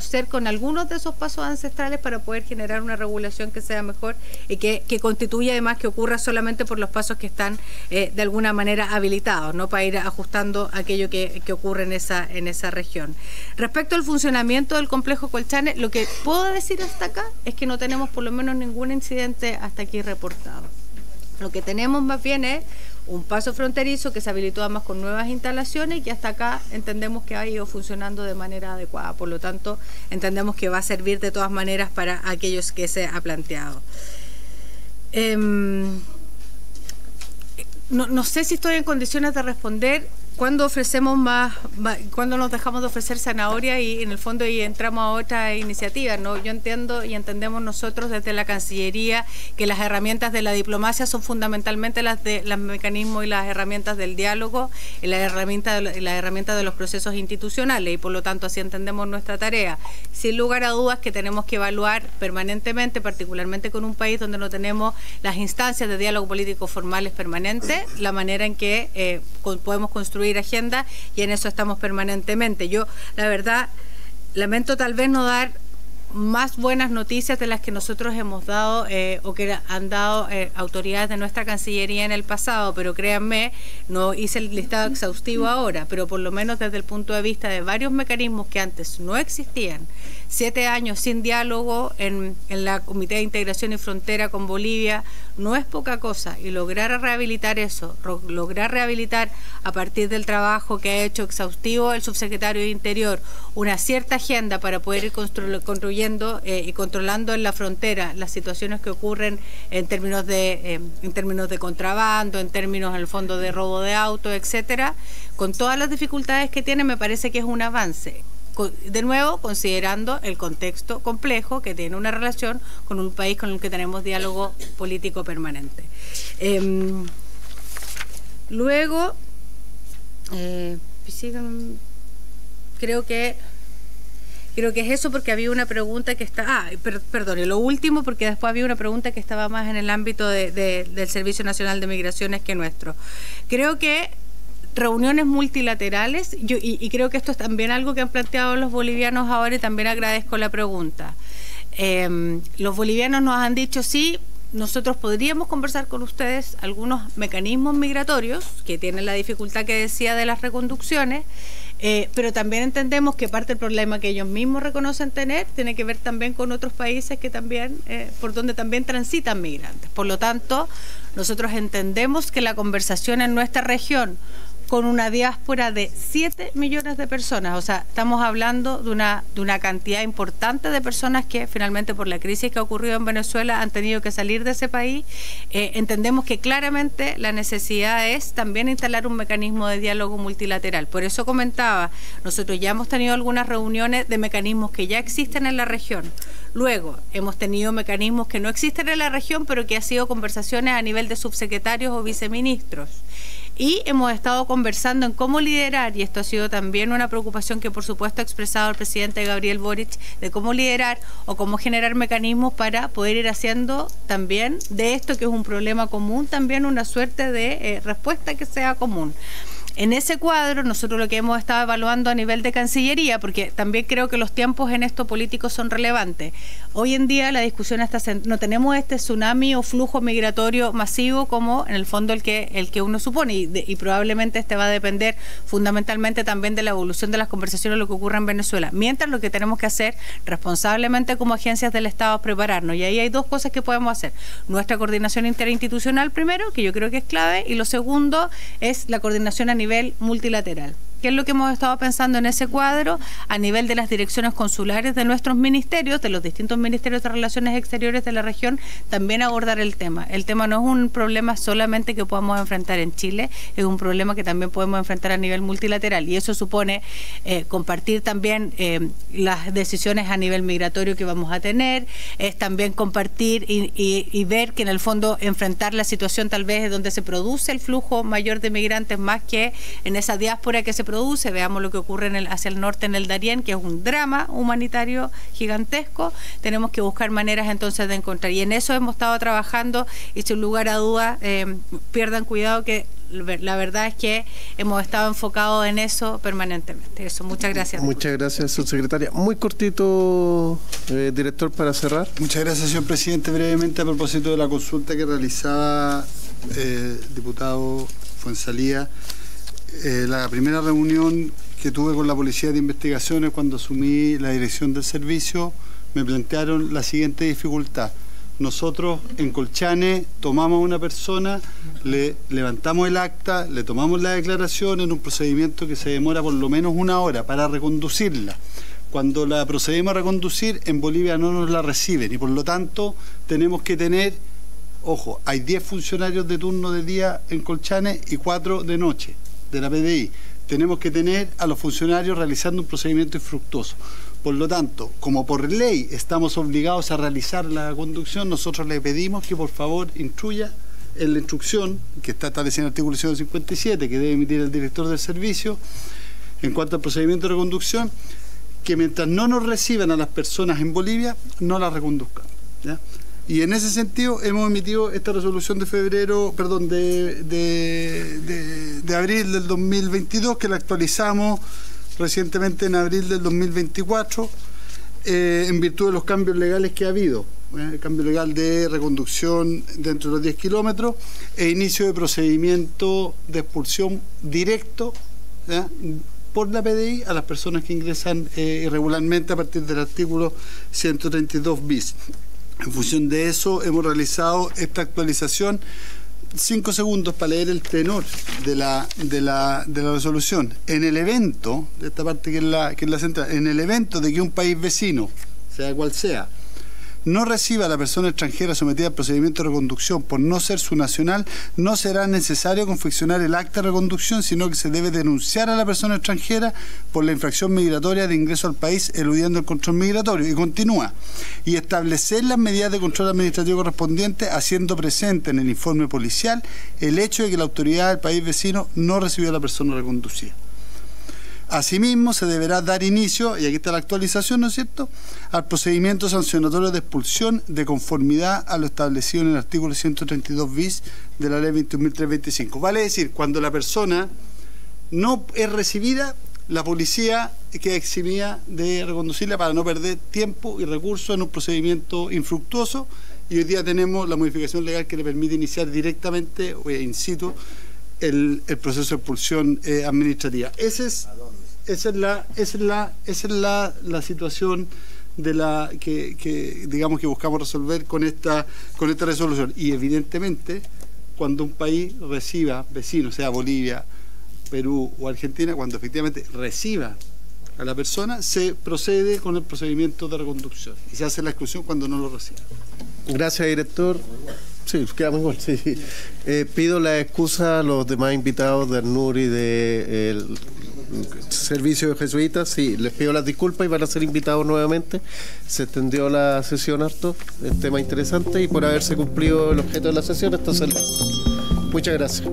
[SPEAKER 8] cercos en algunos de esos pasos ancestrales, para poder generar una regulación que sea mejor y que constituya, además, que ocurra solamente por los pasos que están de alguna manera habilitados, ¿no? Para ir ajustando aquello que ocurre en esa región. Respecto al funcionamiento del complejo Colchane, lo que puedo decir hasta acá es que no tenemos por lo menos ningún incidente hasta aquí reportado. Lo que tenemos más bien es un paso fronterizo que se habilitó además con nuevas instalaciones, y que hasta acá entendemos que ha ido funcionando de manera adecuada. Por lo tanto, entendemos que va a servir de todas maneras para aquellos que se ha planteado. No sé si estoy en condiciones de responder. ¿Cuándo cuándo nos dejamos de ofrecer zanahoria y en el fondo y entramos a otra iniciativa? ¿No? Yo entiendo y entendemos nosotros desde la Cancillería que las herramientas de la diplomacia son fundamentalmente los mecanismos y las herramientas del diálogo y las herramientas de los procesos institucionales, y por lo tanto así entendemos nuestra tarea. Sin lugar a dudas que tenemos que evaluar permanentemente, particularmente con un país donde no tenemos las instancias de diálogo político formales permanentes, la manera en que podemos construir agenda, y en eso estamos permanentemente. Yo, la verdad, lamento tal vez no dar más buenas noticias de las que nosotros hemos dado o que han dado autoridades de nuestra Cancillería en el pasado, pero créanme, no hice el listado exhaustivo ahora, pero por lo menos desde el punto de vista de varios mecanismos que antes no existían, 7 años sin diálogo en la Comité de Integración y Frontera con Bolivia, no es poca cosa, y lograr rehabilitar eso, lograr rehabilitar a partir del trabajo que ha hecho exhaustivo el subsecretario de Interior, una cierta agenda para poder ir construyendo y controlando en la frontera las situaciones que ocurren en términos de contrabando, en términos en el fondo de robo de autos, etcétera, con todas las dificultades que tiene, me parece que es un avance. De nuevo, considerando el contexto complejo que tiene una relación con un país con el que tenemos diálogo político permanente. Luego, creo que es eso, porque había una pregunta que está... perdón, y lo último, porque después había una pregunta que estaba más en el ámbito del Servicio Nacional de Migraciones que nuestro. Creo que reuniones multilaterales, y creo que esto es también algo que han planteado los bolivianos ahora, y también agradezco la pregunta. Los bolivianos nos han dicho sí, nosotros podríamos conversar con ustedes algunos mecanismos migratorios que tienen la dificultad que decía de las reconducciones, pero también entendemos que parte del problema que ellos mismos reconocen tener tiene que ver también con otros países que también por donde también transitan migrantes. Por lo tanto, nosotros entendemos que la conversación en nuestra región con una diáspora de 7 millones de personas, o sea, estamos hablando de una cantidad importante de personas que finalmente por la crisis que ha ocurrido en Venezuela han tenido que salir de ese país. Entendemos que claramente la necesidad es también instalar un mecanismo de diálogo multilateral. Por eso comentaba, nosotros ya hemos tenido algunas reuniones de mecanismos que ya existen en la región. Luego, hemos tenido mecanismos que no existen en la región, pero que han sido conversaciones a nivel de subsecretarios o viceministros. Y hemos estado conversando en cómo liderar, y esto ha sido también una preocupación que por supuesto ha expresado el presidente Gabriel Boric, de cómo liderar o cómo generar mecanismos para poder ir haciendo también de esto que es un problema común, también una suerte de respuesta que sea común. En ese cuadro, nosotros lo que hemos estado evaluando a nivel de Cancillería, porque también creo que los tiempos en esto políticos son relevantes. Hoy en día la discusión está, no tenemos este tsunami o flujo migratorio masivo como en el fondo el que uno supone, y probablemente este va a depender fundamentalmente también de la evolución de las conversaciones, lo que ocurre en Venezuela. Mientras, lo que tenemos que hacer responsablemente como agencias del Estado es prepararnos, y ahí hay dos cosas que podemos hacer. Nuestra coordinación interinstitucional primero, que yo creo que es clave, y lo segundo es la coordinación a nivel multilateral. ¿Qué es lo que hemos estado pensando en ese cuadro? A nivel de las direcciones consulares de nuestros ministerios, de los distintos ministerios de Relaciones Exteriores de la región, también abordar el tema. El tema no es un problema solamente que podamos enfrentar en Chile, es un problema que también podemos enfrentar a nivel multilateral, y eso supone compartir también las decisiones a nivel migratorio que vamos a tener, es también compartir y ver que en el fondo enfrentar la situación tal vez donde se produce el flujo mayor de migrantes más que en esa diáspora que se produce. Veamos lo que ocurre hacia el norte en el Darién, que es un drama humanitario gigantesco. Tenemos que buscar maneras entonces de encontrar, y en eso hemos estado trabajando, y sin lugar a dudas pierdan cuidado que la verdad es que hemos estado enfocados en eso permanentemente. Eso, muchas gracias.
[SPEAKER 1] Muchas gracias, subsecretaria. Muy cortito, director, para cerrar.
[SPEAKER 7] Muchas gracias, señor presidente. Brevemente, a propósito de la consulta que realizaba el diputado Fuenzalía, la primera reunión que tuve con la Policía de Investigaciones cuando asumí la dirección del servicio, me plantearon la siguiente dificultad. Nosotros en Colchane tomamos a una persona, le levantamos el acta, le tomamos la declaración en un procedimiento que se demora por lo menos 1 hora para reconducirla. Cuando la procedemos a reconducir, en Bolivia no nos la reciben, y por lo tanto tenemos que tener, ojo, hay 10 funcionarios de turno de día en Colchane y 4 de noche de la PDI. Tenemos que tener a los funcionarios realizando un procedimiento infructuoso. Por lo tanto, como por ley estamos obligados a realizar la conducción, nosotros le pedimos que por favor instruya en la instrucción que está establecida en el artículo 157, que debe emitir el director del servicio, en cuanto al procedimiento de reconducción, que mientras no nos reciban a las personas en Bolivia, no las reconduzcan, ¿ya? Y en ese sentido hemos emitido esta resolución de abril del 2022, que la actualizamos recientemente en abril del 2024, en virtud de los cambios legales que ha habido. El cambio legal de reconducción dentro de los 10 kilómetros e inicio de procedimiento de expulsión directo, ¿ya?, por la PDI a las personas que ingresan irregularmente a partir del artículo 132 bis. En función de eso hemos realizado esta actualización. 5 segundos para leer el tenor de la resolución. En el evento, de esta parte que es la central, en el evento de que un país vecino, sea cual sea, no reciba a la persona extranjera sometida al procedimiento de reconducción por no ser su nacional, no será necesario confeccionar el acta de reconducción, sino que se debe denunciar a la persona extranjera por la infracción migratoria de ingreso al país eludiendo el control migratorio. Y continúa, y establecer las medidas de control administrativo correspondientes, haciendo presente en el informe policial el hecho de que la autoridad del país vecino no recibió a la persona reconducida. Asimismo, se deberá dar inicio, y aquí está la actualización, ¿no es cierto?, al procedimiento sancionatorio de expulsión de conformidad a lo establecido en el artículo 132 bis de la ley 21.325. Vale decir, cuando la persona no es recibida, la policía queda eximida de reconducirla para no perder tiempo y recursos en un procedimiento infructuoso, y hoy día tenemos la modificación legal que le permite iniciar directamente in situ el proceso de expulsión administrativa. Esa es la situación de la que digamos que buscamos resolver con esta resolución. Y evidentemente, cuando un país reciba vecinos, sea Bolivia, Perú o Argentina, cuando efectivamente reciba a la persona, se procede con el procedimiento de reconducción y se hace la exclusión cuando no lo reciba.
[SPEAKER 1] Gracias, director. Sí, quedamos igual. Sí. Pido la excusa a los demás invitados de ARNUR y del Servicio de Jesuitas. Sí, les pido las disculpas y van a ser invitados nuevamente. Se extendió la sesión harto, el tema interesante, y por haberse cumplido el objeto de la sesión, esto se... Muchas gracias.